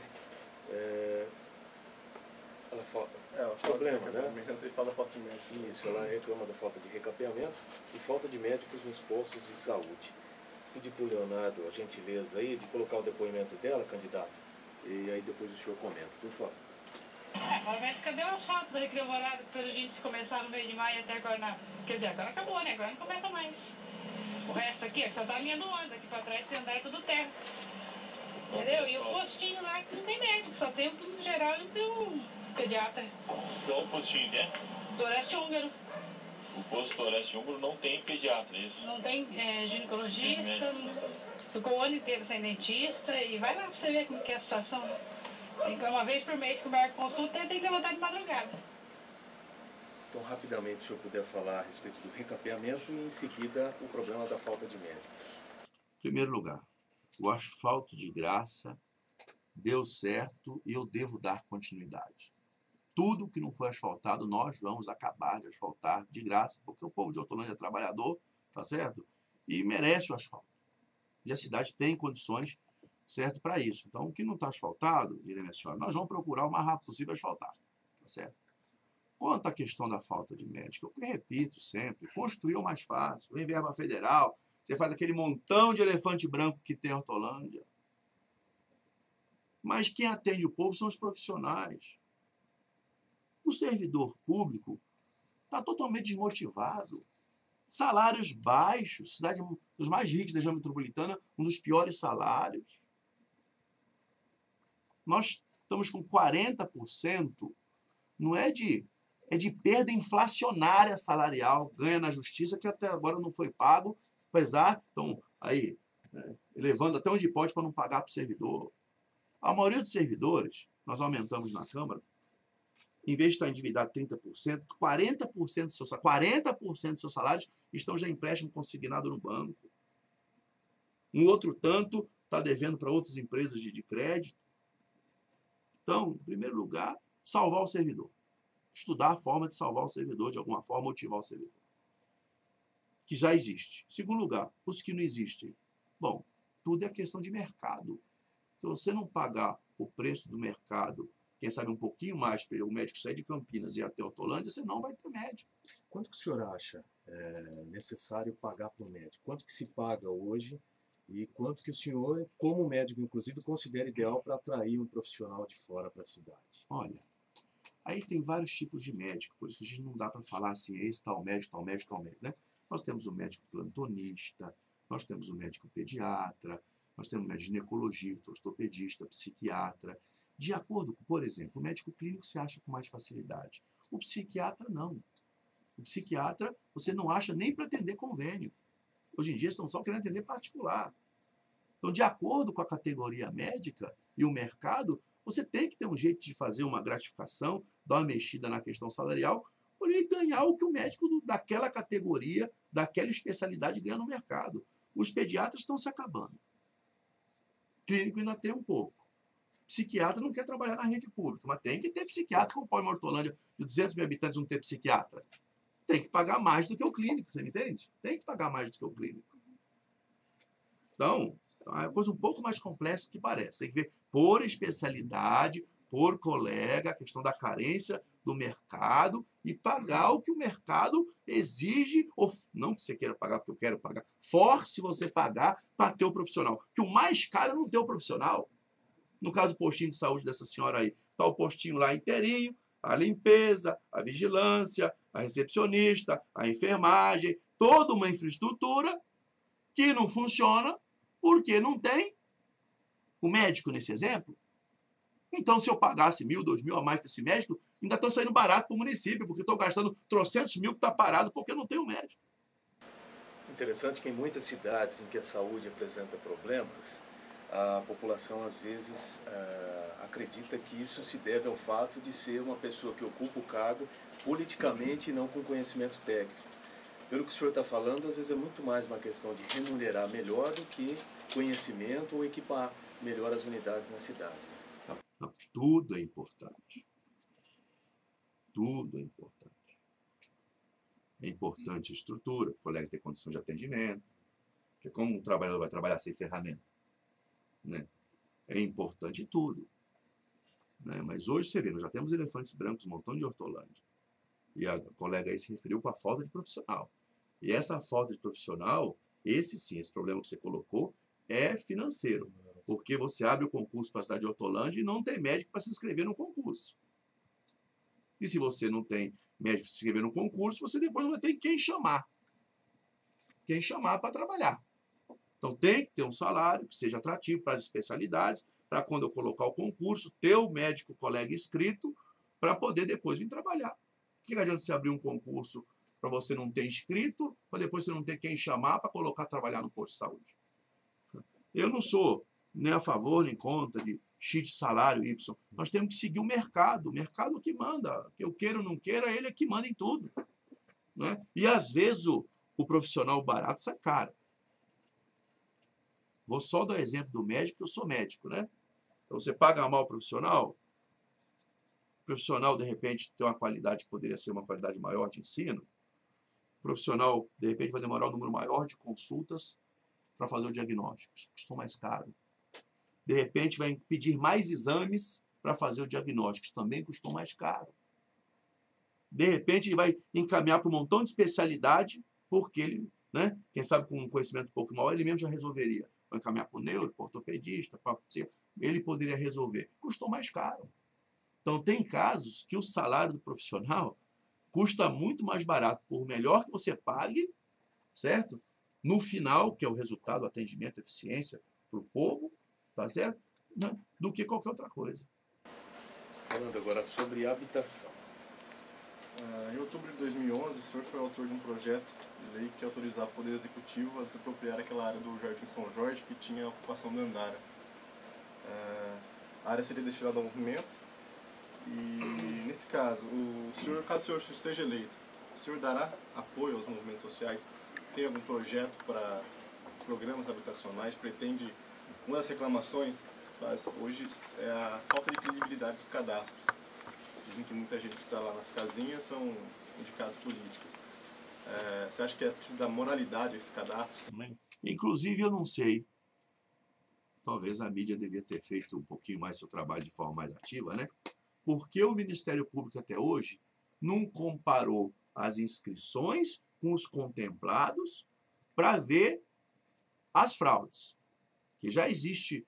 problema, né? Isso, ela reclama da falta de recapeamento e falta de médicos nos postos de saúde. Pedi para o Leonardo a gentileza aí de colocar o depoimento dela, candidato, e aí depois o senhor comenta, por favor. Pelo menos cadê o asfalto do Recreio Alvorada que todo dia se começar no meio de maio até agora nada? Quer dizer, agora acabou, né? Agora não começa mais. O resto aqui é que só tá a linha do ônibus, aqui pra trás se andar é tudo terra. Entendeu? E o postinho lá que não tem médico, só tem um clínico geral e um pediatra. Qual o postinho que é? Doreste húngaro. O posto Floresta Húngaro não tem pediatra, isso? Não tem ginecologista, ficou o ano inteiro sem dentista e vai lá pra você ver como que é a situação. Tem que uma vez por mês que o médico consulta, ele tem que levantar de madrugada. Então, rapidamente, se o senhor puder falar a respeito do recapeamento e, em seguida, o problema da falta de médicos. Em primeiro lugar, o asfalto de graça deu certo e eu devo dar continuidade. Tudo que não foi asfaltado, nós vamos acabar de asfaltar de graça, porque o povo de Hortolândia é trabalhador, tá certo? E merece o asfalto. E a cidade tem condições, certo, para isso. Então, o que não está asfaltado, direi minha senhora, nós vamos procurar o mais rápido possível asfaltar, tá certo? Quanto à questão da falta de médico, eu repito sempre, construir é o mais fácil, vem verba federal, você faz aquele montão de elefante branco que tem em Hortolândia. Mas quem atende o povo são os profissionais. O servidor público está totalmente desmotivado. Salários baixos, cidade dos mais ricos da região metropolitana, um dos piores salários. Nós estamos com 40%, não é de perda inflacionária salarial, ganha na justiça, que até agora não foi pago, apesar, estão aí, elevando até onde pode para não pagar para o servidor. A maioria dos servidores, nós aumentamos na Câmara, em vez de estar endividado 30%, 40% dos seus salários estão já empréstimo consignado no banco. Um outro tanto está devendo para outras empresas de crédito. Então, em primeiro lugar, salvar o servidor. Estudar a forma de salvar o servidor, de alguma forma, motivar o servidor. Que já existe. Em segundo lugar, os que não existem. Bom, tudo é questão de mercado. Se você não pagar o preço do mercado, quem sabe um pouquinho mais para o médico sair de Campinas e ir até Hortolândia, você não vai ter médico. Quanto que o senhor acha necessário pagar para o médico? Quanto que se paga hoje e quanto que o senhor, como médico, inclusive, considera ideal para atrair um profissional de fora para a cidade? Olha, aí tem vários tipos de médico, por isso que a gente não dá para falar assim, esse tal médico, tal médico, tal médico, né? Nós temos o médico plantonista, nós temos o médico pediatra, nós temos o médico ginecologista, ortopedista, psiquiatra. De acordo com, por exemplo, o médico clínico se acha com mais facilidade. O psiquiatra, não. O psiquiatra, você não acha nem para atender convênio. Hoje em dia, estão só querendo atender particular. Então, de acordo com a categoria médica e o mercado, você tem que ter um jeito de fazer uma gratificação, dar uma mexida na questão salarial, porém ganhar o que o médico daquela categoria, daquela especialidade ganha no mercado. Os pediatras estão se acabando. Clínico ainda tem um pouco. Psiquiatra não quer trabalhar na rede pública, mas tem que ter psiquiatra, como pode em Hortolândia, de 200 mil habitantes não ter psiquiatra. Tem que pagar mais do que o clínico, você me entende? Tem que pagar mais do que o clínico. Então, é uma coisa um pouco mais complexa que parece. Tem que ver por especialidade, por colega, a questão da carência do mercado e pagar o que o mercado exige, ou não que você queira pagar porque eu quero pagar, force você pagar para ter o profissional. Que o mais caro é não ter o profissional. No caso do postinho de saúde dessa senhora aí, está o postinho lá inteirinho, a limpeza, a vigilância, a recepcionista, a enfermagem, toda uma infraestrutura que não funciona porque não tem o médico nesse exemplo. Então, se eu pagasse 1.000, 2.000 a mais para esse médico, ainda estou saindo barato para o município, porque estou gastando trocentos mil que está parado porque não tem um médico. Interessante que em muitas cidades em que a saúde apresenta problemas, a população às vezes acredita que isso se deve ao fato de ser uma pessoa que ocupa o cargo politicamente e não com conhecimento técnico. Pelo que o senhor está falando, às vezes é muito mais uma questão de remunerar melhor do que conhecimento ou equipar melhor as unidades na cidade. Não, tudo é importante. Tudo é importante. É importante a estrutura, o colega ter condição de atendimento, porque como um trabalhador vai trabalhar sem ferramenta, né? É importante tudo. Né? Mas hoje você vê, nós já temos elefantes brancos, um montão de Hortolândia. E a colega aí se referiu com a falta de profissional. E essa falta de profissional, esse problema que você colocou, é financeiro. Porque você abre o concurso para a cidade de Hortolândia e não tem médico para se inscrever no concurso. E se você não tem médico para se inscrever no concurso, você depois não vai ter quem chamar. Quem chamar para trabalhar. Então tem que ter um salário que seja atrativo para as especialidades, para quando eu colocar o concurso, ter o médico colega inscrito para poder depois vir trabalhar. O que adianta você abrir um concurso para você não ter inscrito, para depois você não ter quem chamar para colocar trabalhar no posto de saúde? Eu não sou nem a favor nem contra de X salário, Y. Nós temos que seguir o mercado que manda. Que eu queira ou não queira, ele é que manda em tudo. Né? E às vezes o profissional barato sai caro. Vou só dar o exemplo do médico, porque eu sou médico, né? Então você paga mal o profissional, de repente tem uma qualidade que poderia ser uma qualidade maior de ensino, o profissional de repente vai demorar um número maior de consultas para fazer o diagnóstico, isso custa mais caro. De repente vai pedir mais exames para fazer o diagnóstico, isso também custou mais caro. De repente ele vai encaminhar para um montão de especialidade, porque ele, né, quem sabe com um conhecimento um pouco maior, ele mesmo já resolveria. Vai encaminhar para o neuro, para o ortopedista, ele poderia resolver. Custou mais caro. Então tem casos que o salário do profissional custa muito mais barato, por melhor que você pague, certo? No final, que é o resultado, atendimento, eficiência para o povo, tá certo? Né? Do que qualquer outra coisa. Falando agora sobre habitação. Em outubro de 2011, o senhor foi autor de um projeto de lei que autorizava o Poder Executivo a desapropriar aquela área do Jardim São Jorge que tinha a ocupação da Andara. A área seria destinada ao movimento e, nesse caso, caso o senhor seja eleito, o senhor dará apoio aos movimentos sociais? Tem algum projeto para programas habitacionais? Pretende... Uma das reclamações que se faz hoje é a falta de credibilidade dos cadastros. Dizem que muita gente que está lá nas casinhas são indicados políticos. Você acha que é preciso dar moralidade a esses cadastros também? Inclusive, eu não sei. Talvez a mídia devia ter feito um pouquinho mais seu trabalho de forma mais ativa, né? Porque o Ministério Público até hoje não comparou as inscrições com os contemplados para ver as fraudes. Que já existe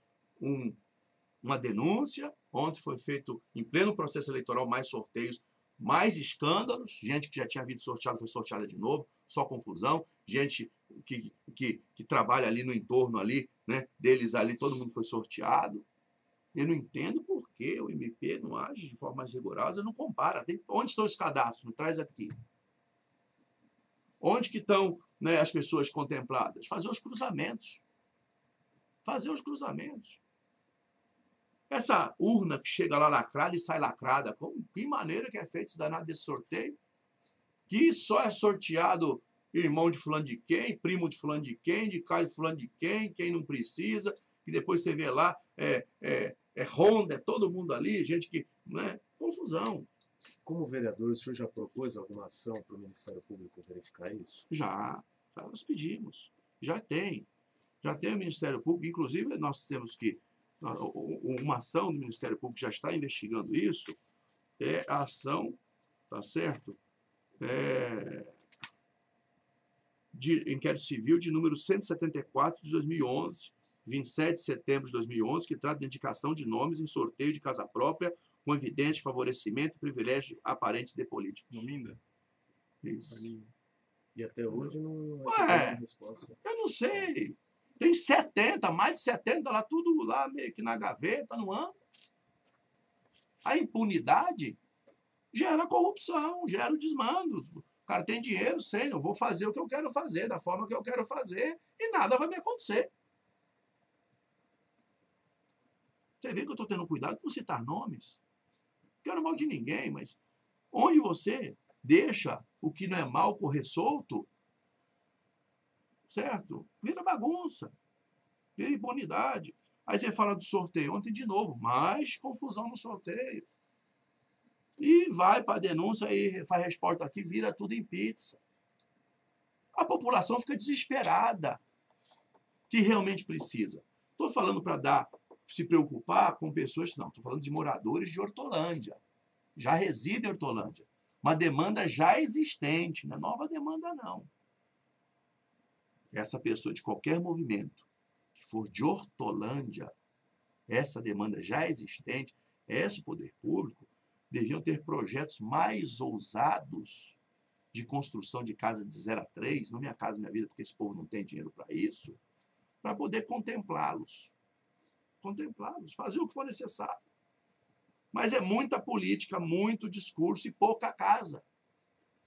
uma denúncia, ontem foi feito, em pleno processo eleitoral, mais sorteios, mais escândalos, gente que já tinha havido sorteado foi sorteada de novo, só confusão, gente que trabalha ali no entorno ali, né, deles ali, todo mundo foi sorteado. Eu não entendo por que o MP não age de forma mais rigorosa, não compara. Onde estão os cadastros? Me traz aqui. Onde que estão, né, as pessoas contempladas? Fazer os cruzamentos. Fazer os cruzamentos. Essa urna que chega lá lacrada e sai lacrada, que maneira que é feito esse danado desse sorteio? Que só é sorteado irmão de fulano de quem, primo de fulano de quem, de casa de fulano de quem não precisa, que depois você vê lá, Honda, é todo mundo ali, gente que... Né? Confusão. Como vereador, o senhor já propôs alguma ação para o Ministério Público verificar isso? Já nós pedimos. Já tem o Ministério Público, inclusive nós temos que... Uma ação do Ministério Público já está investigando isso, é a ação, tá certo? De inquérito civil de número 174 de 2011, 27 de setembro de 2011, que trata de indicação de nomes em sorteio de casa própria com evidente favorecimento e privilégio aparentes de políticos. No Minda? Isso. E até hoje não Ué, resposta. Eu não sei. Tem 70, mais de 70 lá, tudo lá meio que na gaveta, não anda. A impunidade gera corrupção, gera desmandos. O cara tem dinheiro, sei, eu vou fazer o que eu quero fazer, da forma que eu quero fazer, e nada vai me acontecer. Você vê que eu estou tendo cuidado com citar nomes? Não quero mal de ninguém, mas onde você deixa o que não é mal correr solto, certo? Vira bagunça, vira impunidade. Aí você fala do sorteio ontem de novo, mais confusão no sorteio. E vai para a denúncia e faz resposta aqui, vira tudo em pizza. A população fica desesperada, que realmente precisa. Estou falando para se preocupar com pessoas, não, estou falando de moradores de Hortolândia. Já residem em Hortolândia. Uma demanda já existente, não é nova demanda, não. Essa pessoa de qualquer movimento que for de Hortolândia, essa demanda já existente, o poder público deviam ter projetos mais ousados de construção de casa de 0 a 3, não Minha Casa Minha Vida, porque esse povo não tem dinheiro para isso, para poder contemplá-los. Contemplá-los, fazer o que for necessário. Mas é muita política, muito discurso e pouca casa.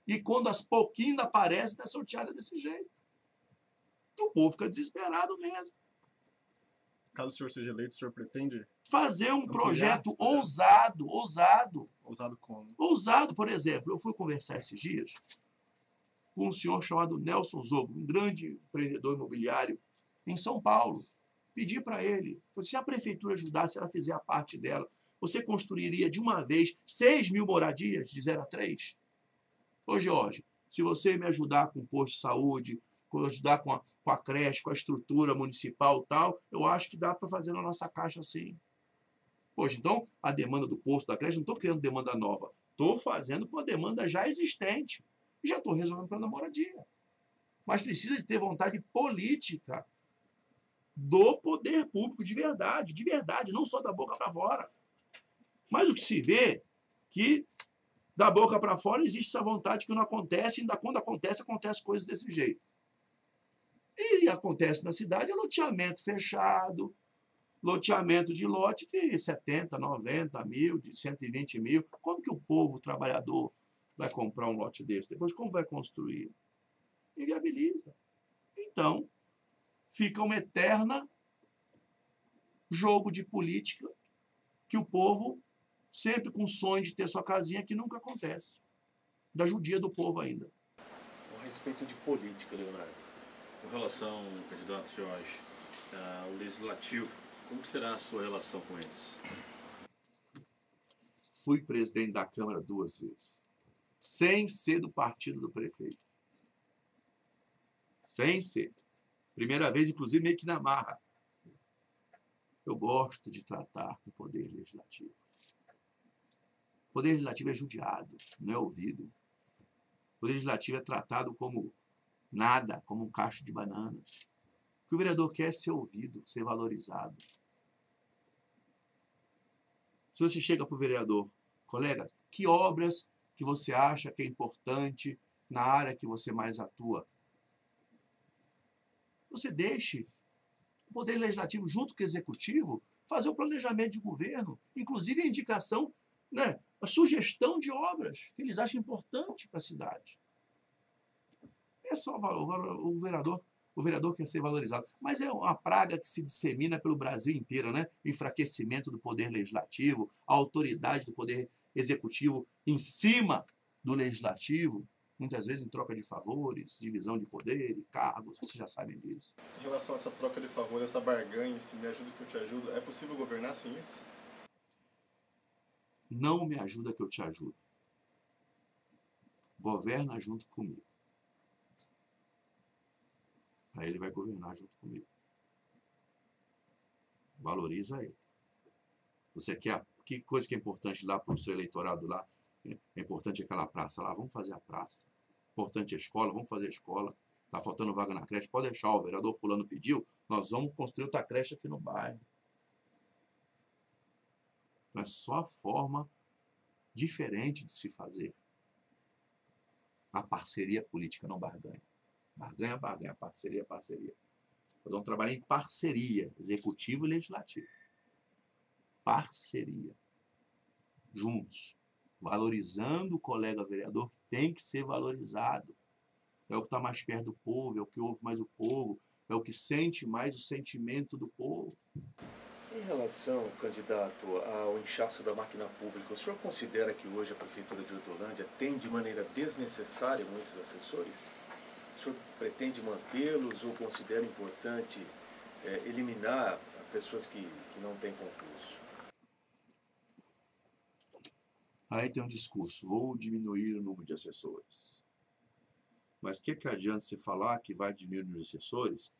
E quando as pouquinho aparecem, é sorteada desse jeito. O povo fica desesperado mesmo. Caso o senhor seja eleito, o senhor pretende Fazer um projeto esse projeto? ousado. Ousado como? Ousado, por exemplo, eu fui conversar esses dias com um senhor chamado Nelson Zogo, um grande empreendedor imobiliário em São Paulo. Pedi para ele, se a prefeitura ajudasse, se ela fizer a parte dela, você construiria de uma vez 6.000 moradias de 0 a 3? Ô, Jorge, se você me ajudar com o posto de saúde, ajudar com a creche, com a estrutura municipal e tal, eu acho que dá para fazer na nossa caixa assim. Poxa, então, a demanda do posto, da creche, não estou criando demanda nova. Estou fazendo com a demanda já existente. E já estou resolvendo para a moradia. Mas precisa de ter vontade política do poder público de verdade, não só da boca para fora. Mas o que se vê que da boca para fora existe essa vontade que não acontece, ainda quando acontece coisas desse jeito. E acontece na cidade é loteamento fechado, loteamento de lote de 70, 90 mil, de 120 mil. Como que o povo trabalhador vai comprar um lote desse? Depois, como vai construir? Inviabiliza. Então, fica um eterno jogo de política que o povo, sempre com sonho de ter sua casinha, que nunca acontece. Da judia do povo ainda. A respeito de política, Leonardo. Com relação, candidato Jorge, ao legislativo, como será a sua relação com eles? Fui presidente da Câmara 2 vezes, sem ser do partido do prefeito. Sem ser. Primeira vez, inclusive, meio que na marra. Eu gosto de tratar com o poder legislativo. O poder legislativo é judiado, não é ouvido. O poder legislativo é tratado como nada, como um cacho de banana. O que o vereador quer é ser ouvido, ser valorizado. Se você chega para o vereador, colega, que obras que você acha que é importante na área que você mais atua? Você deixe o Poder Legislativo, junto com o Executivo, fazer o planejamento de governo, inclusive a indicação, né, a sugestão de obras que eles acham importante para a cidade. É só o vereador quer ser valorizado. Mas é uma praga que se dissemina pelo Brasil inteiro, né? O enfraquecimento do Poder Legislativo, a autoridade do Poder Executivo em cima do Legislativo, muitas vezes em troca de favores, divisão de poder e cargos, vocês já sabem disso. Em relação a essa troca de favor, essa barganha, se me ajuda que eu te ajudo, é possível governar sem isso? Não me ajuda que eu te ajudo. Governa junto comigo. Aí ele vai governar junto comigo. Valoriza ele. Você quer... Que coisa que é importante lá para o seu eleitorado lá? É importante aquela praça lá, vamos fazer a praça. Importante a escola, vamos fazer a escola. Está faltando vaga na creche, pode deixar, o vereador fulano pediu, nós vamos construir outra creche aqui no bairro. Mas só a forma diferente de se fazer. A parceria política, não barganha. Barganha, barganha, parceria, parceria. Nós vamos trabalhar em parceria, executivo e legislativo. Parceria. Juntos. Valorizando o colega vereador, que tem que ser valorizado. É o que está mais perto do povo, é o que ouve mais o povo, é o que sente mais o sentimento do povo. Em relação, candidato, ao inchaço da máquina pública, o senhor considera que hoje a Prefeitura de Hortolândia tem de maneira desnecessária muitos assessores? O senhor pretende mantê-los ou considera importante eliminar pessoas que não têm concurso? Aí tem um discurso, vou diminuir o número de assessores. Mas o que adianta você falar que vai diminuir o número de assessores,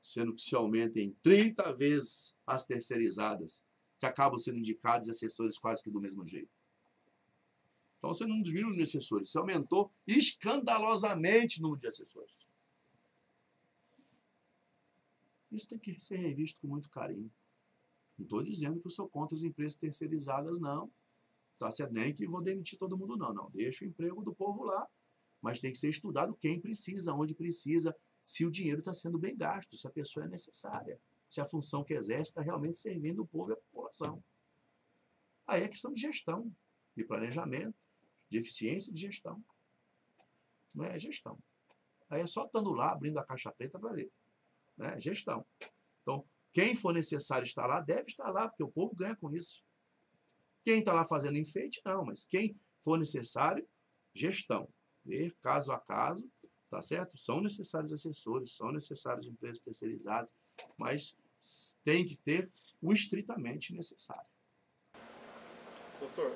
sendo que se aumentem 30 vezes as terceirizadas, que acabam sendo indicados assessores quase que do mesmo jeito? Então você não diminuiu o número de assessores, você aumentou escandalosamente o número de assessores. Isso tem que ser revisto com muito carinho. Não estou dizendo que eu sou contra as empresas terceirizadas, não. Tá certo? Nem que vou demitir todo mundo, não. Não, deixa o emprego do povo lá, mas tem que ser estudado quem precisa, onde precisa, se o dinheiro está sendo bem gasto, se a pessoa é necessária, se a função que exerce está realmente servindo o povo e a população. Aí é questão de gestão, de planejamento, de eficiência de gestão. Não é gestão. Aí é só estando lá, abrindo a caixa preta para ver. Né? Gestão. Então, quem for necessário estar lá, deve estar lá, porque o povo ganha com isso. Quem está lá fazendo enfeite, não, mas quem for necessário, gestão. Ver caso a caso, tá certo? São necessários assessores, são necessários empresas terceirizadas, mas tem que ter o estritamente necessário. Doutor,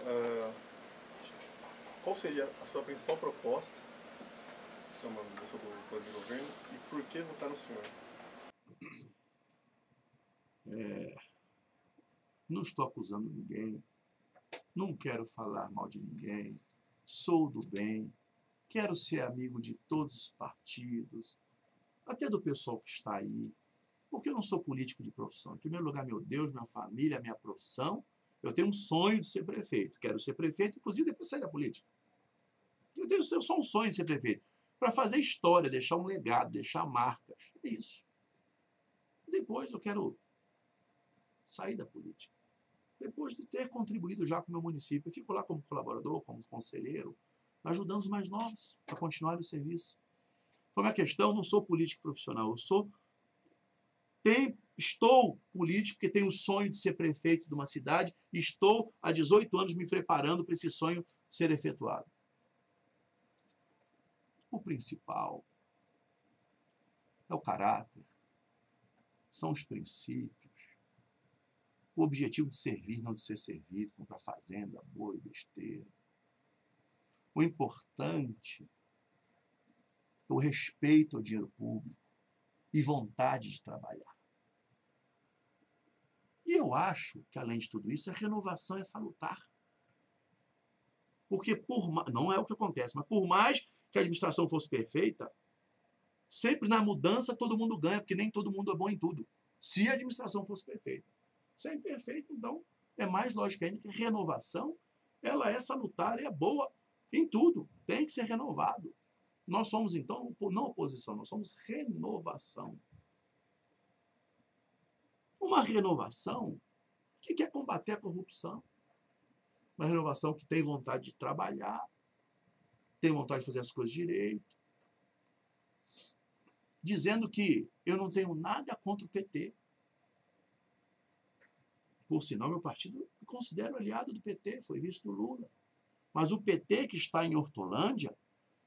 qual seria a sua principal proposta do seu plano de governo e por que votar no senhor? Não estou acusando ninguém, não quero falar mal de ninguém, sou do bem, quero ser amigo de todos os partidos, até do pessoal que está aí, porque eu não sou político de profissão. Em primeiro lugar, meu Deus, minha família, minha profissão. Eu tenho um sonho de ser prefeito. Quero ser prefeito, inclusive depois sair da política. Eu só um sonho de ser prefeito. Para fazer história, deixar um legado, deixar marcas. É isso. Depois eu quero sair da política. Depois de ter contribuído já com o meu município. Eu fico lá como colaborador, como conselheiro, ajudando os mais novos a continuar o serviço. Então, a questão, não sou político profissional. Eu estou político porque tenho o sonho de ser prefeito de uma cidade e estou há 18 anos me preparando para esse sonho ser efetuado. O principal é o caráter, são os princípios, o objetivo de servir, não de ser servido, comprar fazenda, boi, besteira. O importante é o respeito ao dinheiro público e vontade de trabalhar. E eu acho que, além de tudo isso, a renovação é salutar. Porque, não é o que acontece, mas por mais que a administração fosse perfeita, sempre na mudança todo mundo ganha, porque nem todo mundo é bom em tudo. Se a administração fosse perfeita. Se é imperfeita, então, é mais lógico ainda que a renovação, ela é salutar e é boa em tudo. Tem que ser renovado. Nós somos, então, não oposição, nós somos renovação. Uma renovação que quer combater a corrupção. Uma renovação que tem vontade de trabalhar, tem vontade de fazer as coisas direito. Dizendo que eu não tenho nada contra o PT. Por sinal, meu partido me considero aliado do PT, foi visto do Lula. Mas o PT que está em Hortolândia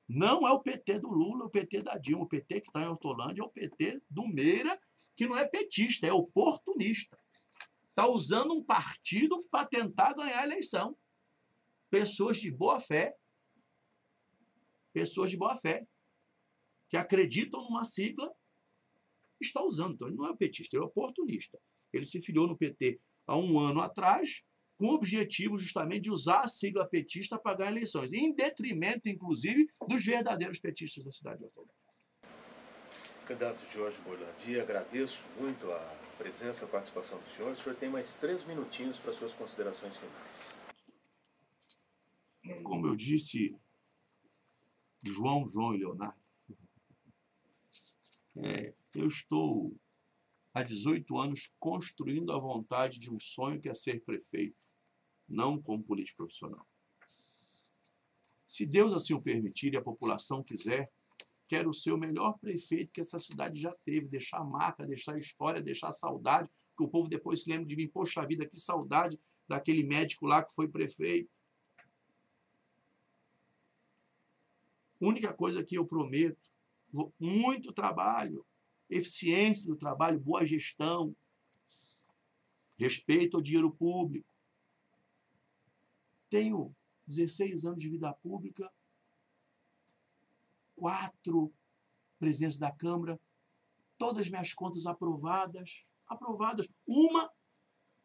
não é o PT do Lula, o PT da Dilma. O PT que está em Hortolândia é o PT do Meira, que não é petista, é oportunista. Está usando um partido para tentar ganhar a eleição. Pessoas de boa fé, que acreditam numa sigla, está usando. Então, ele não é petista, ele é oportunista. Ele se filiou no PT há um ano atrás, com o objetivo justamente de usar a sigla petista para ganhar eleições, em detrimento, inclusive, dos verdadeiros petistas da cidade de Hortolândia. Candidato Jorge Burlandi, agradeço muito a presença e a participação do senhor. O senhor tem mais 3 minutinhos para suas considerações finais. Como eu disse, João e Leonardo, eu estou há 18 anos construindo a vontade de um sonho que é ser prefeito, não como político profissional. Se Deus assim o permitir e a população quiser, quero ser o melhor prefeito que essa cidade já teve, deixar marca, deixar história, deixar saudade, que o povo depois se lembre de mim, poxa vida, que saudade daquele médico lá que foi prefeito. Única coisa que eu prometo, muito trabalho, eficiência do trabalho, boa gestão, respeito ao dinheiro público. Tenho 16 anos de vida pública, 4 presidentes da Câmara, todas as minhas contas aprovadas, uma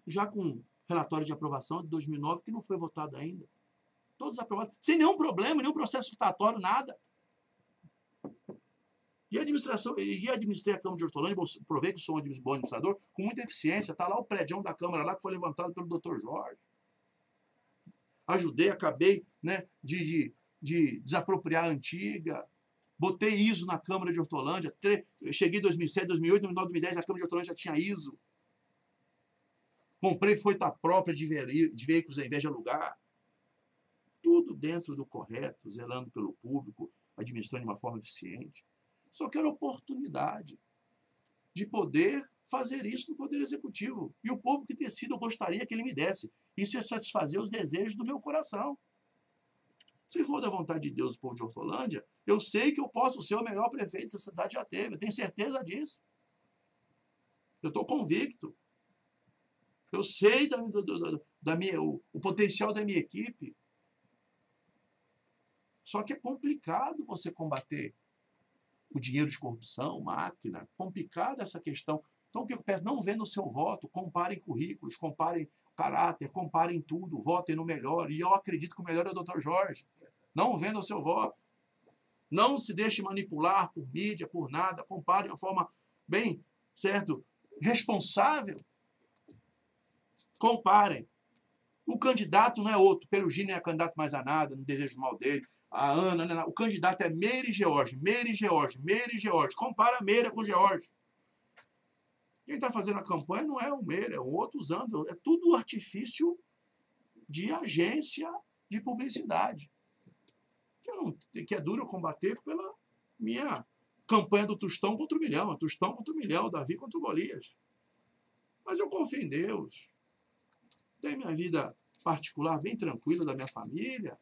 já com relatório de aprovação de 2009, que não foi votada ainda. Todos aprovados, sem nenhum problema, nenhum processo estatório, nada. E administrei a Câmara de Hortolândia, provei que sou um bom administrador, com muita eficiência. Está lá o prédio da Câmara, lá que foi levantado pelo Dr. Jorge. ajudei, acabei, né, de desapropriar a antiga, botei ISO na Câmara de Hortolândia, eu cheguei em 2007, 2008, 2009, 2010, a Câmara de Hortolândia já tinha ISO. Comprei frota própria de veículos ao invés de alugar. Tudo dentro do correto, zelando pelo público, administrando de uma forma eficiente. Só quero oportunidade de poder fazer isso no Poder Executivo. E o povo que decide, eu gostaria que ele me desse. Isso é satisfazer os desejos do meu coração. Se for da vontade de Deus, o povo de Hortolândia, eu sei que eu posso ser o melhor prefeito que a cidade já teve. Eu tenho certeza disso. Eu estou convicto. Eu sei o potencial da minha equipe. Só que é complicado você combater o dinheiro de corrupção, máquina, complicada essa questão. Então, o que eu peço? Não vendo o seu voto, comparem currículos, comparem caráter, comparem tudo, votem no melhor. E eu acredito que o melhor é o Dr. Jorge. Não vendo o seu voto. Não se deixe manipular por mídia, por nada. Compare de uma forma bem, certo, responsável. Comparem. O candidato não é outro. Perugino não é candidato mais a nada, não desejo mal dele. A Ana, não é nada. O candidato é Meire George, Meire George, Meire George. Compara a Meire com o George. Quem está fazendo a campanha não é o Meire, é o outro usando. É tudo artifício de agência de publicidade. Que é duro combater pela minha campanha do Tostão contra o Milhão. Tostão contra o Milhão, Davi contra o Golias. Mas eu confio em Deus. Tenho minha vida particular bem tranquila da minha família.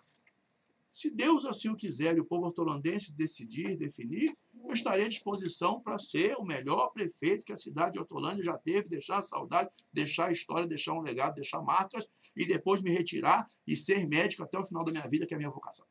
Se Deus assim o quiser e o povo hortolandense decidir, definir, eu estarei à disposição para ser o melhor prefeito que a cidade de Hortolândia já teve, deixar saudade, deixar a história, deixar um legado, deixar marcas e depois me retirar e ser médico até o final da minha vida, que é a minha vocação.